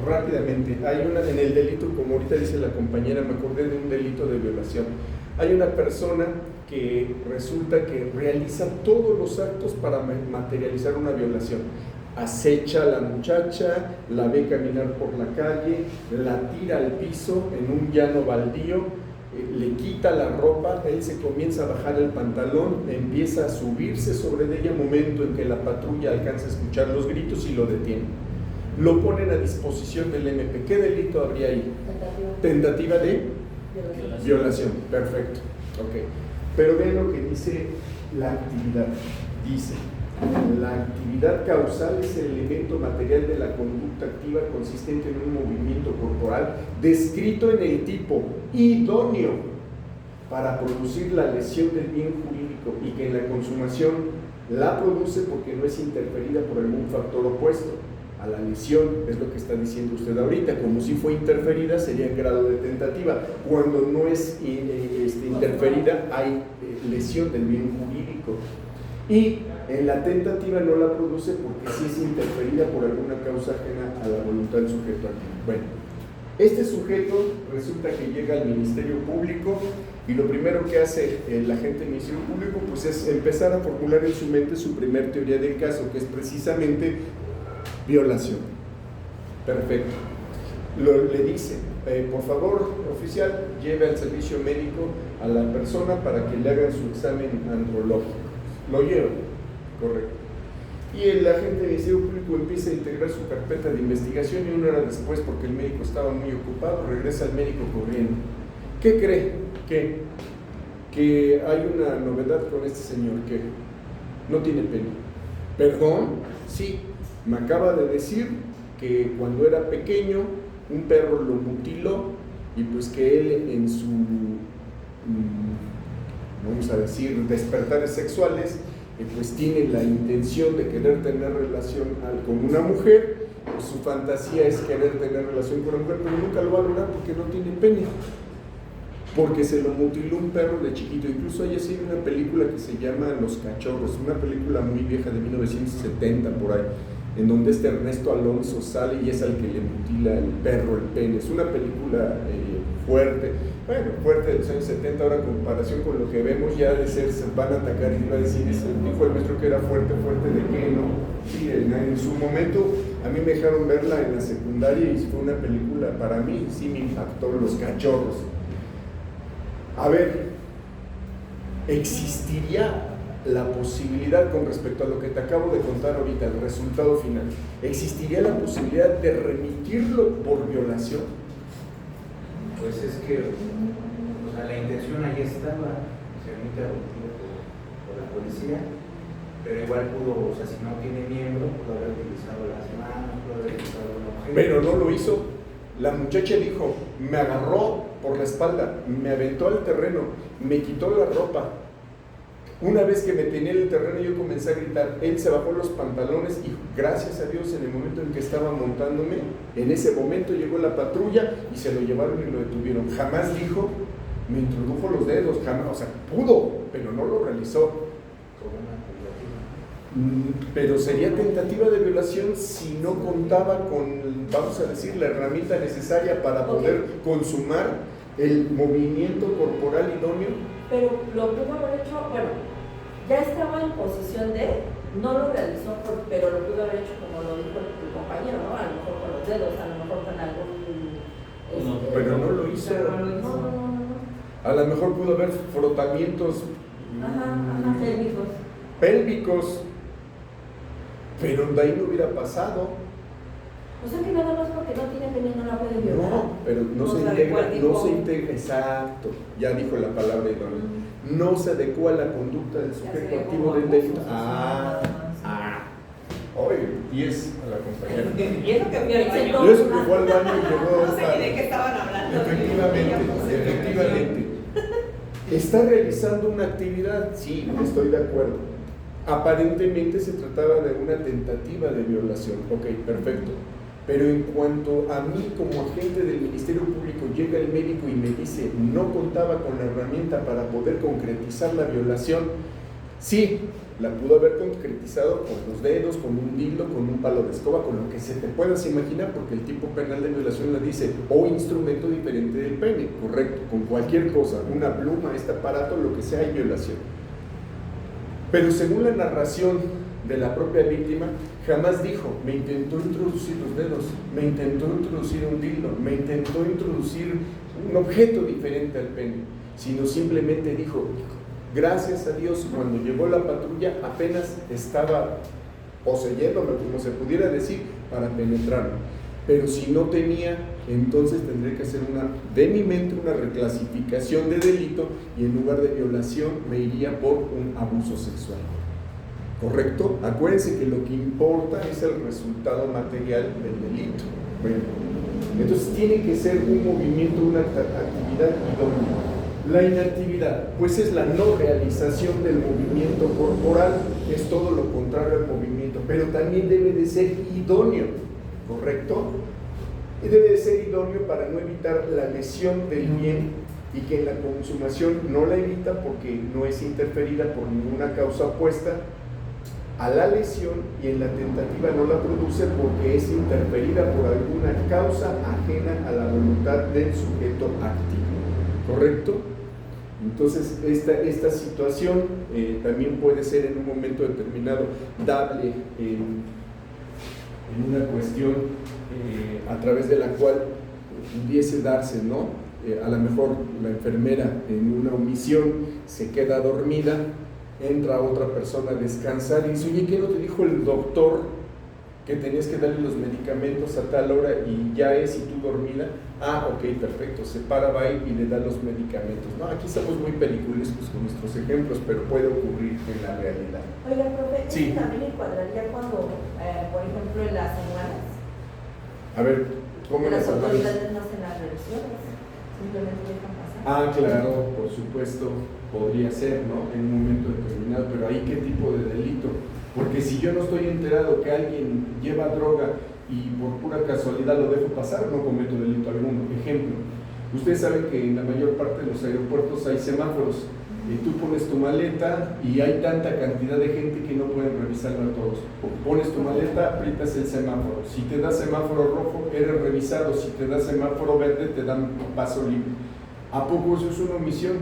rápidamente, hay en el delito, como ahorita dice la compañera, me acordé de un delito de violación. Hay una persona que resulta que realiza todos los actos para materializar una violación. Acecha a la muchacha, la ve caminar por la calle, la tira al piso en un llano baldío, le quita la ropa, él se comienza a bajar el pantalón, empieza a subirse sobre ella, momento en que la patrulla alcanza a escuchar los gritos y lo detiene. Lo ponen a disposición del MP. ¿Qué delito habría ahí? Tentativa de violación. Perfecto. Okay. Pero vean lo que dice la actividad. Dice, la actividad causal es el elemento material de la conducta activa consistente en un movimiento corporal descrito en el tipo idóneo para producir la lesión del bien jurídico y que en la consumación la produce porque no es interferida por algún factor opuesto a la lesión, es lo que está diciendo usted ahorita. Como si fue interferida sería en grado de tentativa. Cuando no es interferida hay lesión del bien jurídico. Y en la tentativa no la produce porque sí es interferida por alguna causa ajena a la voluntad del sujeto activo. Bueno, este sujeto resulta que llega al Ministerio Público y lo primero que hace el agente del Ministerio Público pues es empezar a formular en su mente su primer teoría del caso, que es precisamente violación. Perfecto. Le dice, por favor, oficial, lleve al servicio médico a la persona para que le hagan su examen andrológico. Lo lleva, correcto. Y el agente del Ministerio Público empieza a integrar su carpeta de investigación y 1 hora después, porque el médico estaba muy ocupado, regresa al médico corriendo. ¿Qué cree? Que hay una novedad con este señor, que no tiene pene. ¿Perdón? Sí, me acaba de decir que cuando era pequeño un perro lo mutiló y pues que él en su, vamos a decir, despertares sexuales, pues tiene la intención de querer tener relación con una mujer, pues su fantasía es querer tener relación con una mujer, pero nunca lo va a lograr porque no tiene pene, porque se lo mutiló un perro de chiquito. Incluso hay así una película que se llama Los Cachorros, una película muy vieja de 1970 por ahí, en donde Ernesto Alonso sale y es al que le mutila el perro el pene. Es una película fuerte, bueno, fuerte de los años 70. Ahora en comparación con lo que vemos ya de ser, se van a atacar y va a decir, dijo el maestro que era fuerte, ¿de qué? No, sí, en su momento a mí me dejaron verla en la secundaria y fue una película, para mí sí me impactó. Los Cachorros. A ver, ¿existiría la posibilidad, con respecto a lo que te acabo de contar ahorita, el resultado final, existiría la posibilidad de remitirlo por violación? Pues es que, o sea, la intención ahí estaba, se remite por la policía, pero igual pudo, o sea, si no tiene miembro, pudo haber utilizado las manos, pudo haber utilizado un objeto. Pero no lo hizo. La muchacha dijo, me agarró por la espalda, me aventó al terreno, me quitó la ropa. Una vez que me tenía en el terreno yo comencé a gritar, él se bajó los pantalones y gracias a Dios en el momento en que estaba montándome, en ese momento llegó la patrulla y se lo llevaron y lo detuvieron. Jamás dijo, me introdujo los dedos, jamás, o sea, pudo, pero no lo realizó. Pero sería tentativa de violación si no contaba con, vamos a decir, la herramienta necesaria para poder consumar el movimiento corporal idóneo. Pero lo pudo haber hecho, bueno, ya estaba en posición de, no lo realizó, pero lo pudo haber hecho como lo dijo tu compañero, ¿no? A lo mejor con los dedos, a lo mejor con algún... pero no lo hizo. No. A lo mejor pudo haber frotamientos pélvicos, pero de ahí no hubiera pasado. O sea que nada más porque no tiene pene no la puede violar. No, pero no se integra, exacto, ya dijo la palabra idónea. No se adecua a la conducta del sujeto activo del delito. Oye, 10 a la compañera. Y eso que fui al baño. Y eso que fue al baño y llegó. No sé ni de qué estaban hablando. Efectivamente. ¿Está realizando una actividad? Sí, estoy de acuerdo. Aparentemente se trataba de una tentativa de violación. Ok, perfecto. Pero en cuanto a mí como agente del Ministerio Público llega el médico y me dice no contaba con la herramienta para poder concretizar la violación, sí, la pudo haber concretizado con los dedos, con un dildo, con un palo de escoba, con lo que se te puedas imaginar, porque el tipo penal de violación le dice o instrumento diferente del pene, correcto, con cualquier cosa, una pluma, este aparato, lo que sea, hay violación. Pero según la narración de la propia víctima, jamás dijo, me intentó introducir los dedos, me intentó introducir un dildo, me intentó introducir un objeto diferente al pene, sino simplemente dijo, gracias a Dios, cuando llegó la patrulla apenas estaba poseyéndome, como se pudiera decir, para penetrarme. Pero si no tenía, entonces tendré que hacer de mi mente una reclasificación de delito y en lugar de violación me iría por un abuso sexual. ¿Correcto? Acuérdense que lo que importa es el resultado material del delito. Bueno, entonces tiene que ser un movimiento, una actividad idónea. La inactividad, pues es la no realización del movimiento corporal, que es todo lo contrario al movimiento, pero también debe de ser idóneo, ¿correcto? Y debe de ser idóneo para no evitar la lesión del bien y que en la consumación no la evita porque no es interferida por ninguna causa opuesta a la lesión, y en la tentativa no la produce porque es interferida por alguna causa ajena a la voluntad del sujeto activo, ¿correcto? Entonces esta situación también puede ser en un momento determinado dable en una cuestión a través de la cual pudiese darse, ¿no? A lo mejor la enfermera en una omisión se queda dormida, entra otra persona a descansar y dice, oye, ¿qué no te dijo el doctor que tenías que darle los medicamentos a tal hora y ya es y tú dormida? Ah, ok, perfecto, se para, va y le da los medicamentos. No, aquí estamos muy peliculescos con nuestros ejemplos, pero puede ocurrir en la realidad. Oiga, profe, Sí. ¿eso también encuadraría cuando, por ejemplo, en las aduanas, A ver, ¿cómo las las aduanas? autoridades no hacen las revisiones? Simplemente dejan pasar. Ah, claro, por supuesto, podría ser, ¿no? En un momento determinado, pero ahí ¿qué tipo de delito? Porque si yo no estoy enterado que alguien lleva droga y por pura casualidad lo dejo pasar, no cometo delito alguno. Ejemplo, ustedes saben que en la mayor parte de los aeropuertos hay semáforos, y tú pones tu maleta y hay tanta cantidad de gente que no pueden revisarla todos. Pones tu maleta, aprietas el semáforo. Si te da semáforo rojo, eres revisado. Si te da semáforo verde, te dan paso libre. ¿A poco eso es una omisión?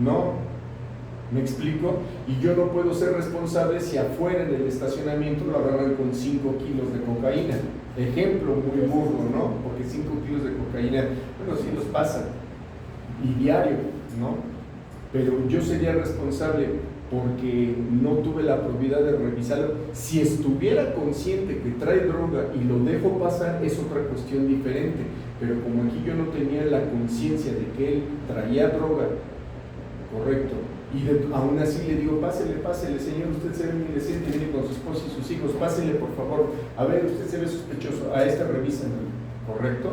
No. ¿Me explico? Y yo no puedo ser responsable si afuera en el estacionamiento lo agarran con 5 kilos de cocaína. Ejemplo muy burdo, ¿no? Porque 5 kilos de cocaína, bueno, sí los pasan. Y diario, ¿no? Pero yo sería responsable porque no tuve la probidad de revisarlo. Si estuviera consciente que trae droga y lo dejo pasar, es otra cuestión diferente. Pero como aquí yo no tenía la conciencia de que él traía droga, correcto, y aún así le digo, pásele, señor, usted se ve muy decente, viene con su esposa y sus hijos, pásele por favor, a ver, usted se ve sospechoso, a esta revisan, ¿correcto?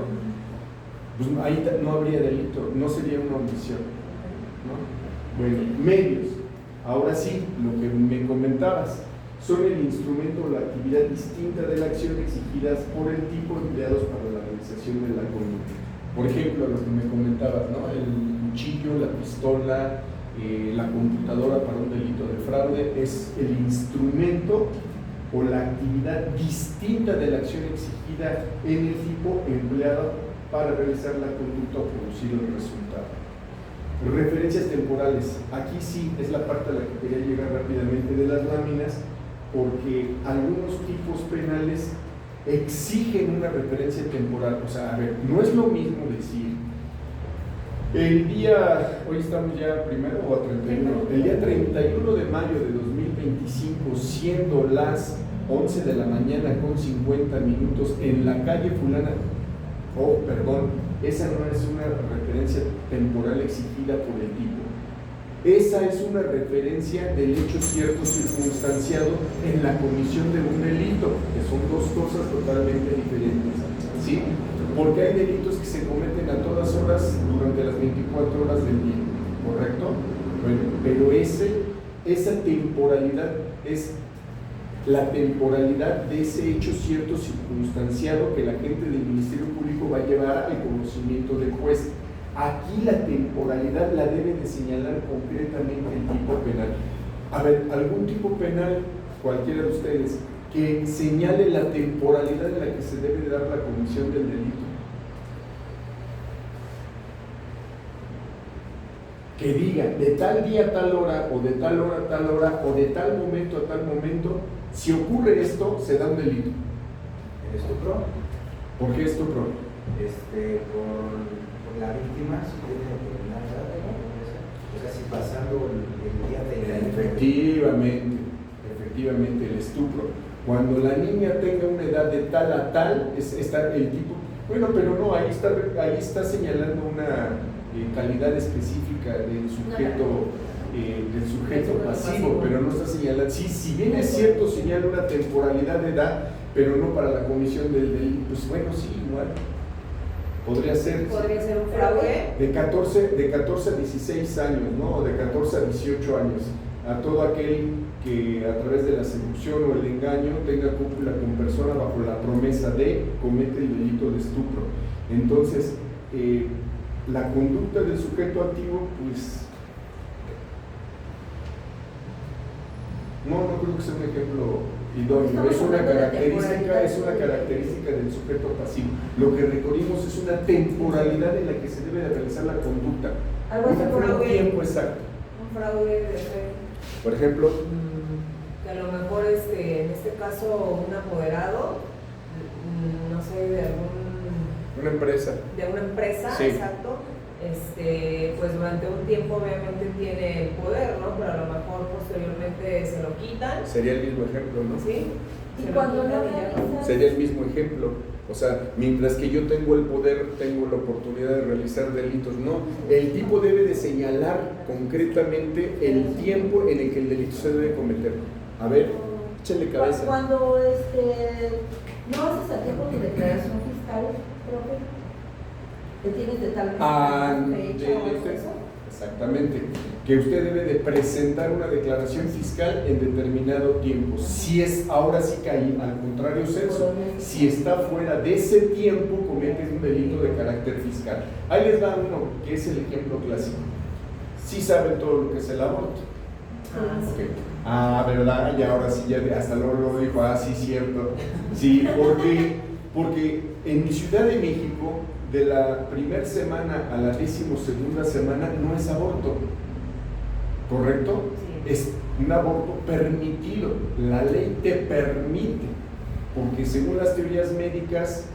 Pues ahí no habría delito, no sería una omisión, ¿no? Bueno, medios. Ahora sí, lo que me comentabas, son el instrumento o la actividad distinta de la acción exigidas por el tipo empleados para la realización de la conducta. Por ejemplo, lo que me comentabas, ¿no? El cuchillo, la pistola, la computadora para un delito de fraude, es el instrumento o la actividad distinta de la acción exigida en el tipo empleado para realizar la conducta o producir el resultado. Referencias temporales. Aquí sí es la parte a la que quería llegar rápidamente de las láminas, porque algunos tipos penales exigen una referencia temporal. O sea, a ver, no es lo mismo decir el día, hoy estamos ya primero o a 31, el día 31 de mayo de 2025, siendo las 11 de la mañana con 50 minutos en la calle fulana, esa no es una referencia temporal exigida por el tipo. Esa es una referencia del hecho cierto circunstanciado en la comisión de un delito, que son dos cosas totalmente diferentes, ¿sí? Porque hay delitos que se cometen a todas horas durante las 24 horas del día, ¿correcto? Bueno, pero esa temporalidad es la temporalidad de ese hecho cierto circunstanciado que la gente del Ministerio Público va a llevar al conocimiento del juez. Aquí la temporalidad la debe de señalar concretamente el tipo penal. A ver, algún tipo penal, cualquiera de ustedes, que señale la temporalidad en la que se debe de dar la comisión del delito. Que diga de tal día a tal hora, o de tal hora a tal hora, o de tal momento a tal momento, si ocurre esto, se da un delito. ¿El estupro? ¿Por qué estupro? Por la víctima, si tiene determinada edad, o sea, si pasando el día de Efectivamente, el estupro. Cuando la niña tenga una edad de tal a tal, está el tipo. Bueno, pero no, ahí está señalando una calidad específica del sujeto pasivo, pero no está señalando. Sí, si bien es cierto, señala una temporalidad de edad, pero no para la comisión del delito. Pues bueno, sí, igual. Podría ser un fraude de 14 a 16 años, ¿no? O de 14 a 18 años. A todo aquel que a través de la seducción o el engaño tenga cópula con persona bajo la promesa de comete el delito de estupro. Entonces, la conducta del sujeto activo, pues no creo que sea un ejemplo idóneo. Es una característica del sujeto pasivo. Lo que requerimos es una temporalidad en la que se debe de realizar la conducta. Algo así como un tiempo exacto. Un fraude de fe. Por ejemplo, Que a lo mejor en este caso un apoderado, no sé, de una empresa. una empresa, Sí. exacto, pues durante un tiempo obviamente tiene el poder, ¿no? Pero a lo mejor posteriormente se lo quitan. Sería el mismo ejemplo, ¿no? ¿Sí? Y Se lo cuando quitan no y ya realizas- Sería el mismo ejemplo. O sea, mientras que yo tengo el poder, tengo la oportunidad de realizar delitos. No, el tipo debe de señalar concretamente el tiempo en el que el delito se debe cometer. A ver, échale cabeza. Cuando no haces a tiempo tu declaración fiscal, profe, te tienes de tal fecha o eso. Exactamente. Que usted debe de presentar una declaración fiscal en determinado tiempo. Si es, ahora sí caí, al contrario censo, si está fuera de ese tiempo, comete un delito de carácter fiscal. Ahí les va uno, que es el ejemplo clásico. Sí saben todo lo que es el aborto. ¿Verdad? Y ahora sí, ya hasta luego dijo, sí, cierto. Sí, porque en mi Ciudad de México, de la primera semana a la 12ª semana, no es aborto. ¿Correcto? Sí. Es un aborto permitido. La ley te permite, porque según las teorías médicas,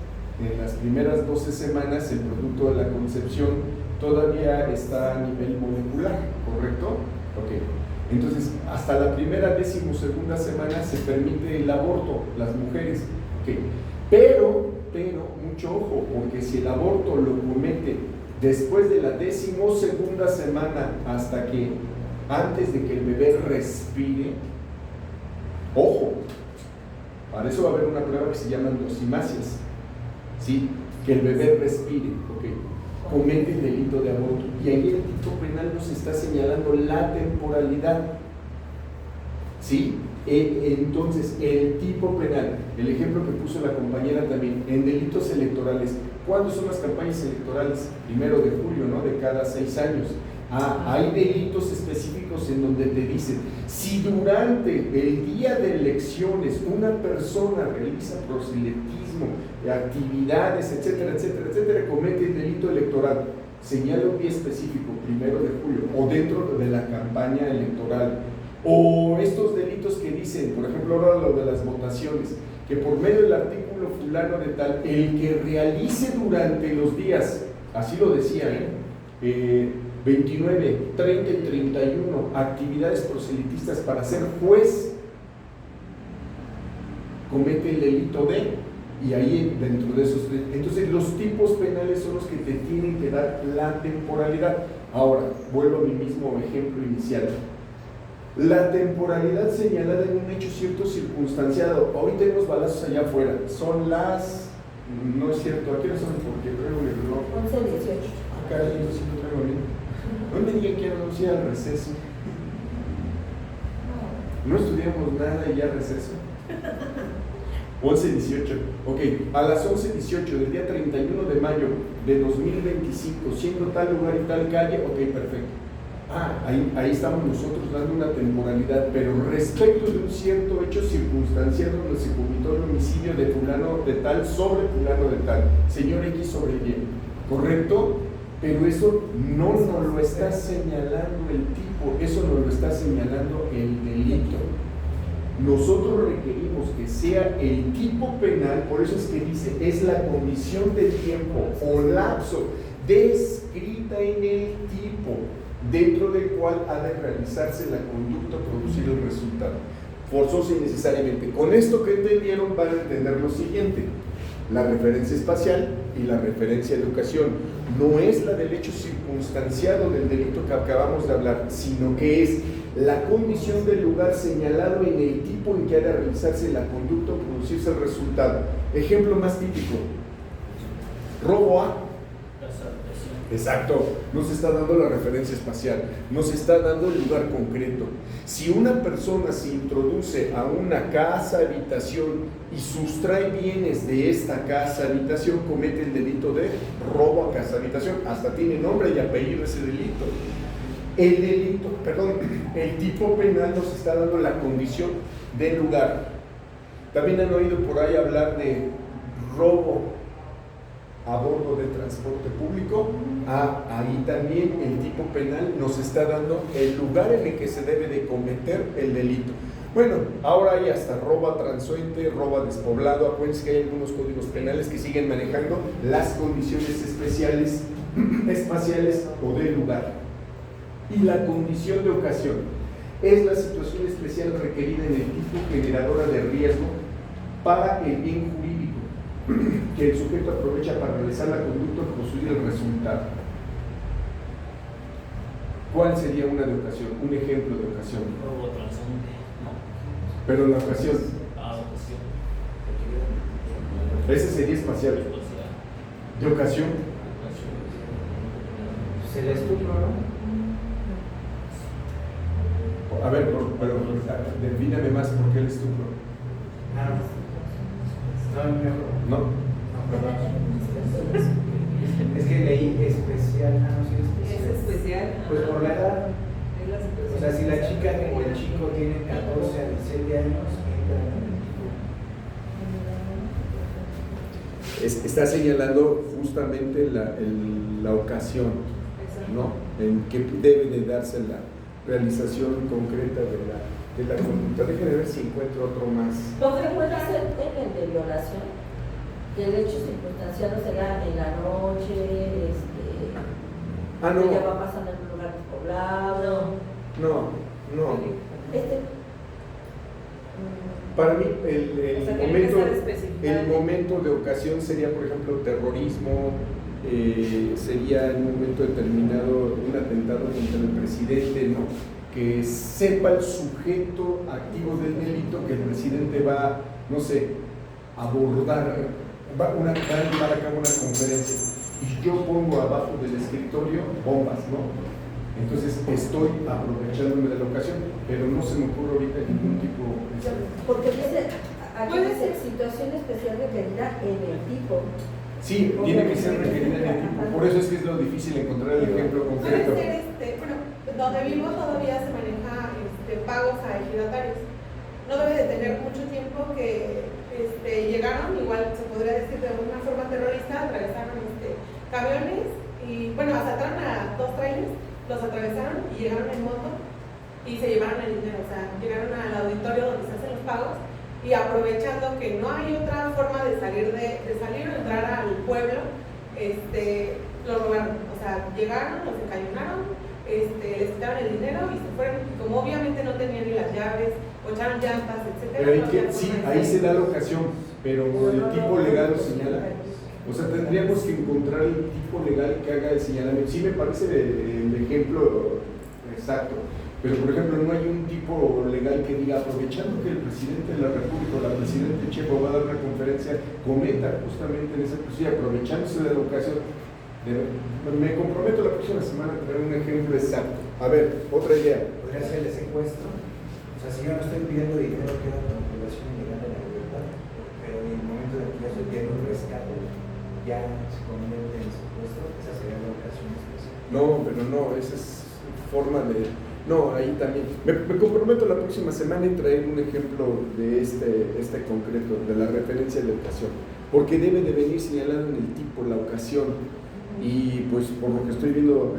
en las primeras 12 semanas el producto de la concepción todavía está a nivel molecular, ¿correcto? Ok. Entonces, hasta la primera 12ª semana se permite el aborto, las mujeres. Okay. Pero, mucho ojo, porque si el aborto lo comete después de la 12ª semana hasta que, antes de que el bebé respire, ojo, para eso va a haber una prueba que se llama endocimasias, ¿sí? Que el bebé respire, ok. Comete el delito de aborto. Y ahí el tipo penal nos está señalando la temporalidad. ¿Sí? Entonces, el tipo penal, el ejemplo que puso la compañera también, en delitos electorales, ¿cuándo son las campañas electorales? 1 de julio, ¿no? De cada 6 años. Hay delitos específicos en donde te dicen, si durante el día de elecciones una persona realiza proselitismo, actividades, etcétera, etcétera, etcétera, comete el delito electoral, señala un día específico, 1 de julio, o dentro de la campaña electoral, o estos delitos que dicen, por ejemplo, ahora lo de las votaciones, que por medio del artículo fulano de tal, el que realice durante los días, así lo decía, 29, 30 y 31 actividades proselitistas para ser juez, comete el delito de, y ahí dentro de esos, entonces los tipos penales son los que te tienen que dar la temporalidad. Ahora, vuelvo a mi mismo ejemplo inicial. La temporalidad señalada en un hecho cierto circunstanciado. Hoy tenemos balazos allá afuera, son las, no es cierto, aquí no son porque traigo el reloj. 11:18. Acá yo sí lo traigo bien. No me digan que anuncia el receso. No estudiamos nada y ya receso. 11:18. Ok, a las 11:18 del día 31 de mayo de 2025, siendo tal lugar y tal calle, ok, perfecto. Ahí estamos nosotros dando una temporalidad, pero respecto de un cierto hecho circunstancial donde se cometió el homicidio de fulano de tal sobre fulano de tal, señor X sobre Y, ¿correcto? Pero eso no nos lo está señalando el tipo, eso nos lo está señalando el delito. Nosotros requerimos que sea el tipo penal, por eso es que dice, es la condición de tiempo o lapso descrita en el tipo, dentro del cual ha de realizarse la conducta, producir el resultado, forzoso y necesariamente. Con esto que entendieron van a entender lo siguiente: la referencia espacial y la referencia de ocasión no es la del hecho circunstanciado del delito que acabamos de hablar, sino que es la condición del lugar señalado en el tipo en que ha de realizarse la conducta o producirse el resultado. Ejemplo más típico: robo a Exacto, no se está dando la referencia espacial, no se está dando el lugar concreto. Si una persona se introduce a una casa habitación y sustrae bienes de esta casa habitación, comete el delito de robo a casa habitación. Hasta tiene nombre y apellido ese delito. El tipo penal nos está dando la condición del lugar. También han oído por ahí hablar de robo a bordo de transporte público. Ahí también el tipo penal nos está dando el lugar en el que se debe de cometer el delito. Bueno, ahora hay hasta robo a transeúnte, robo a despoblado. Acuérdense que hay algunos códigos penales que siguen manejando las condiciones especiales, espaciales o de lugar. Y la condición de ocasión es la situación especial requerida en el tipo generadora de riesgo para el bien jurídico que el sujeto aprovecha para realizar la conducta o construir el resultado. ¿Cuál sería una de ocasión? Un ejemplo de ocasión. Robo transeúnte, no. Pero la ocasión. Ocasión. Ese sería espacial. De ocasión. Se le estupro, ¿no? A ver, pero defíname más por qué el estupro. No. Es que leí especial. Es especial. Pues por la edad. Es la situación O sea, si la especial. chica o el chico tienen 14 a 17 años, entran en el tipo. Está señalando justamente la ocasión, ¿no? En que debe de darse la realización concreta de la conducta. Déjenme ver si encuentro otro más. Lo que puede ser el de violación, el hecho circunstanciado será en la noche, No. ella va pasando en un lugar despoblado. No. Este, Para mí O sea, tiene que estar especificado. el momento de ocasión sería, por ejemplo, terrorismo, sería en un momento determinado un atentado contra el presidente, ¿no? Que sepa el sujeto activo del delito que el presidente va, no sé, a abordar, va a llevar a cabo una conferencia y yo pongo abajo del escritorio bombas, ¿no? Entonces estoy aprovechándome de la ocasión, pero no se me ocurre ahorita ningún tipo de... porque dice, aquí Puede dice ser. situación especial requerida en el tipo. Sí, tiene que ser requerida en el tipo, por eso es que es lo difícil encontrar el ejemplo Puede concreto. ser, bueno, donde vivo todavía se maneja pagos a ejidatarios. No debe de tener mucho tiempo que llegaron, igual se podría decir de una forma terrorista, atravesaron camiones y, bueno, asaltaron a 2 trailers, los atravesaron y llegaron en moto y se llevaron el dinero, o sea, llegaron al auditorio donde se hacen los pagos y aprovechando que no hay otra forma de salir o entrar al pueblo, lo robaron, o sea, llegaron, los encañonaron, les quitaron el dinero y se fueron, y como obviamente no tenían ni las llaves, o echaron llantas, etcétera. Pero sí, ahí se da la ocasión, pero el tipo legal lo señala. O sea, tendríamos que encontrar el tipo legal que haga el señalamiento. Sí me parece el ejemplo exacto, pero por ejemplo no hay un tipo legal que diga, aprovechando que el presidente de la República o la presidenta Checo va a dar una conferencia, cometa justamente en esa posición, aprovechándose de la ocasión. Me comprometo la próxima semana a traer un ejemplo exacto. A ver, otra idea. ¿Podría ser el secuestro? O sea, si yo no estoy pidiendo dinero, queda con violación ilegal de la libertad, pero en el momento de que yo estoy pidiendo un rescate, ya se convierte en secuestro. Esa sería la ocasión especial. No, pero no, esa es forma de... No, ahí también. Me comprometo la próxima semana en traer un ejemplo de este concreto, de la referencia de ocasión, porque debe de venir señalado en el tipo, la ocasión. Y pues por lo que estoy viendo,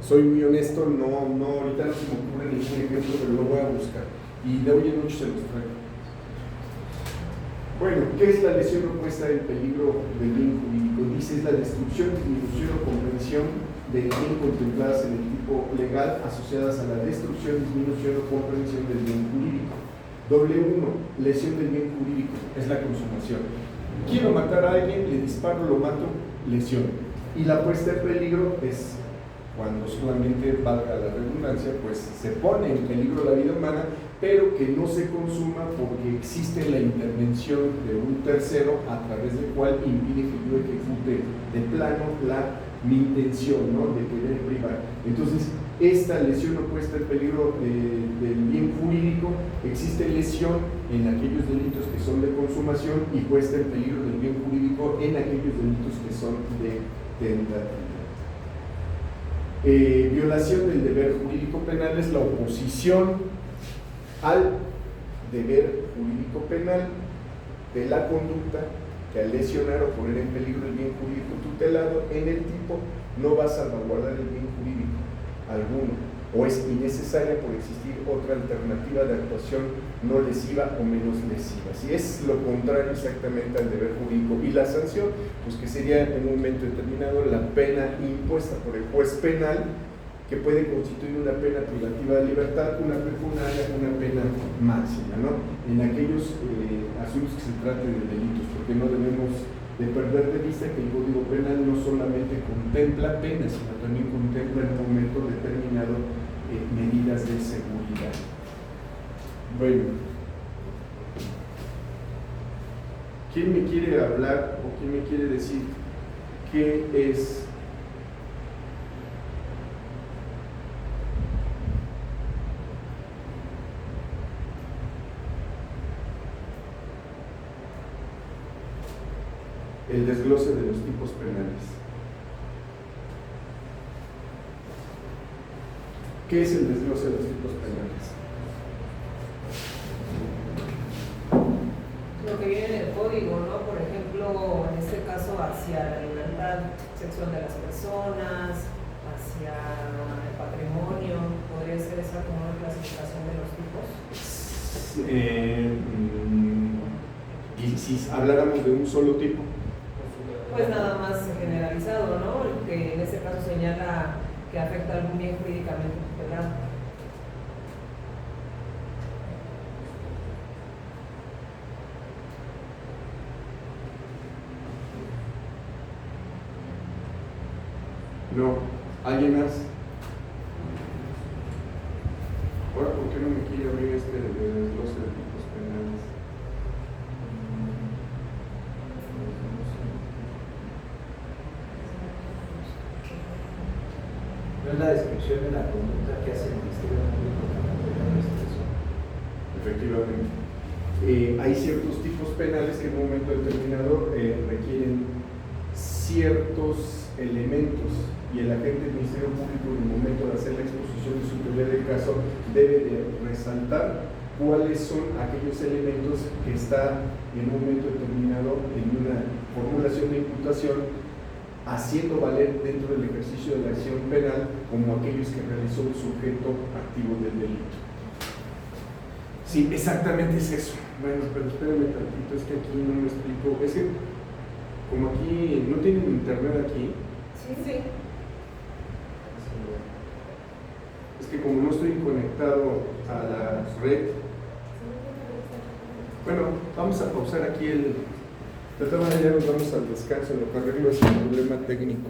soy muy honesto, ahorita no se me ocurre ningún ejemplo, pero lo voy a buscar. Y de hoy en noche se los traigo. Bueno, ¿qué es la lesión o puesta en peligro del bien jurídico? Dice, es la destrucción, disminución o comprensión del bien contempladas en el tipo legal asociadas a la destrucción, disminución o comprensión del bien jurídico. W1, lesión del bien jurídico, es la consumación. Quiero matar a alguien, le disparo, lo mato, lesión. Y la puesta en peligro es cuando solamente, valga la redundancia, pues se pone en peligro la vida humana, pero que no se consuma porque existe la intervención de un tercero a través del cual impide que yo ejecute de plano la mi intención, ¿no?, de querer privar. Entonces, esta lesión no puesta en peligro del bien jurídico, existe lesión en aquellos delitos que son de consumación y puesta en peligro del bien jurídico en aquellos delitos que son de tentativa. Violación del deber jurídico penal es la oposición al deber jurídico penal de la conducta que al lesionar o poner en peligro el bien jurídico tutelado en el tipo no va a salvaguardar el bien jurídico alguno o es innecesaria por existir otra alternativa de actuación no lesiva o menos lesiva. Si es lo contrario exactamente al deber jurídico, y la sanción, pues que sería en un momento determinado la pena impuesta por el juez penal, que puede constituir una pena privativa de libertad, una pecuniaria, una pena máxima, ¿no?, en aquellos asuntos que se trate de delitos, porque no debemos de perder de vista que el Código Penal no solamente contempla penas, sino también contempla en un momento determinado medidas de seguridad. Bueno, ¿quién me quiere hablar o quién me quiere decir qué es el desglose de los tipos penales? ¿Qué es el desglose de los tipos penales? Lo que viene en el código, ¿no? Por ejemplo, en este caso, hacia la libertad sexual de las personas, hacia el patrimonio, ¿podría ser esa como una clasificación de los tipos? Y si habláramos de un solo tipo, pues nada más generalizado, ¿no? El que en este caso señala que afecta a algún bien jurídicamente tutelado. no. ¿Alguien más? Ahora, ¿por qué no me quiere abrir este desglose de tipos penales? No es la descripción de la conducta que hace el Ministerio Público de la Administración. Efectivamente. Hay ciertos tipos penales que en un momento determinado requieren ciertos elementos y el agente del Ministerio Público en el momento de hacer la exposición de su teoría del caso debe de resaltar cuáles son aquellos elementos que está en un momento determinado en una formulación de imputación haciendo valer dentro del ejercicio de la acción penal como aquellos que realizó el sujeto activo del delito. Sí, exactamente es eso. Bueno, pero espérame tantito, es que aquí no me explico. Es que como aquí no tienen internet aquí, Sí, sí. es que como no estoy conectado a la red, bueno, vamos a pausar aquí el... De todas maneras ya nos vamos al descanso en lo que arreglo ese problema técnico.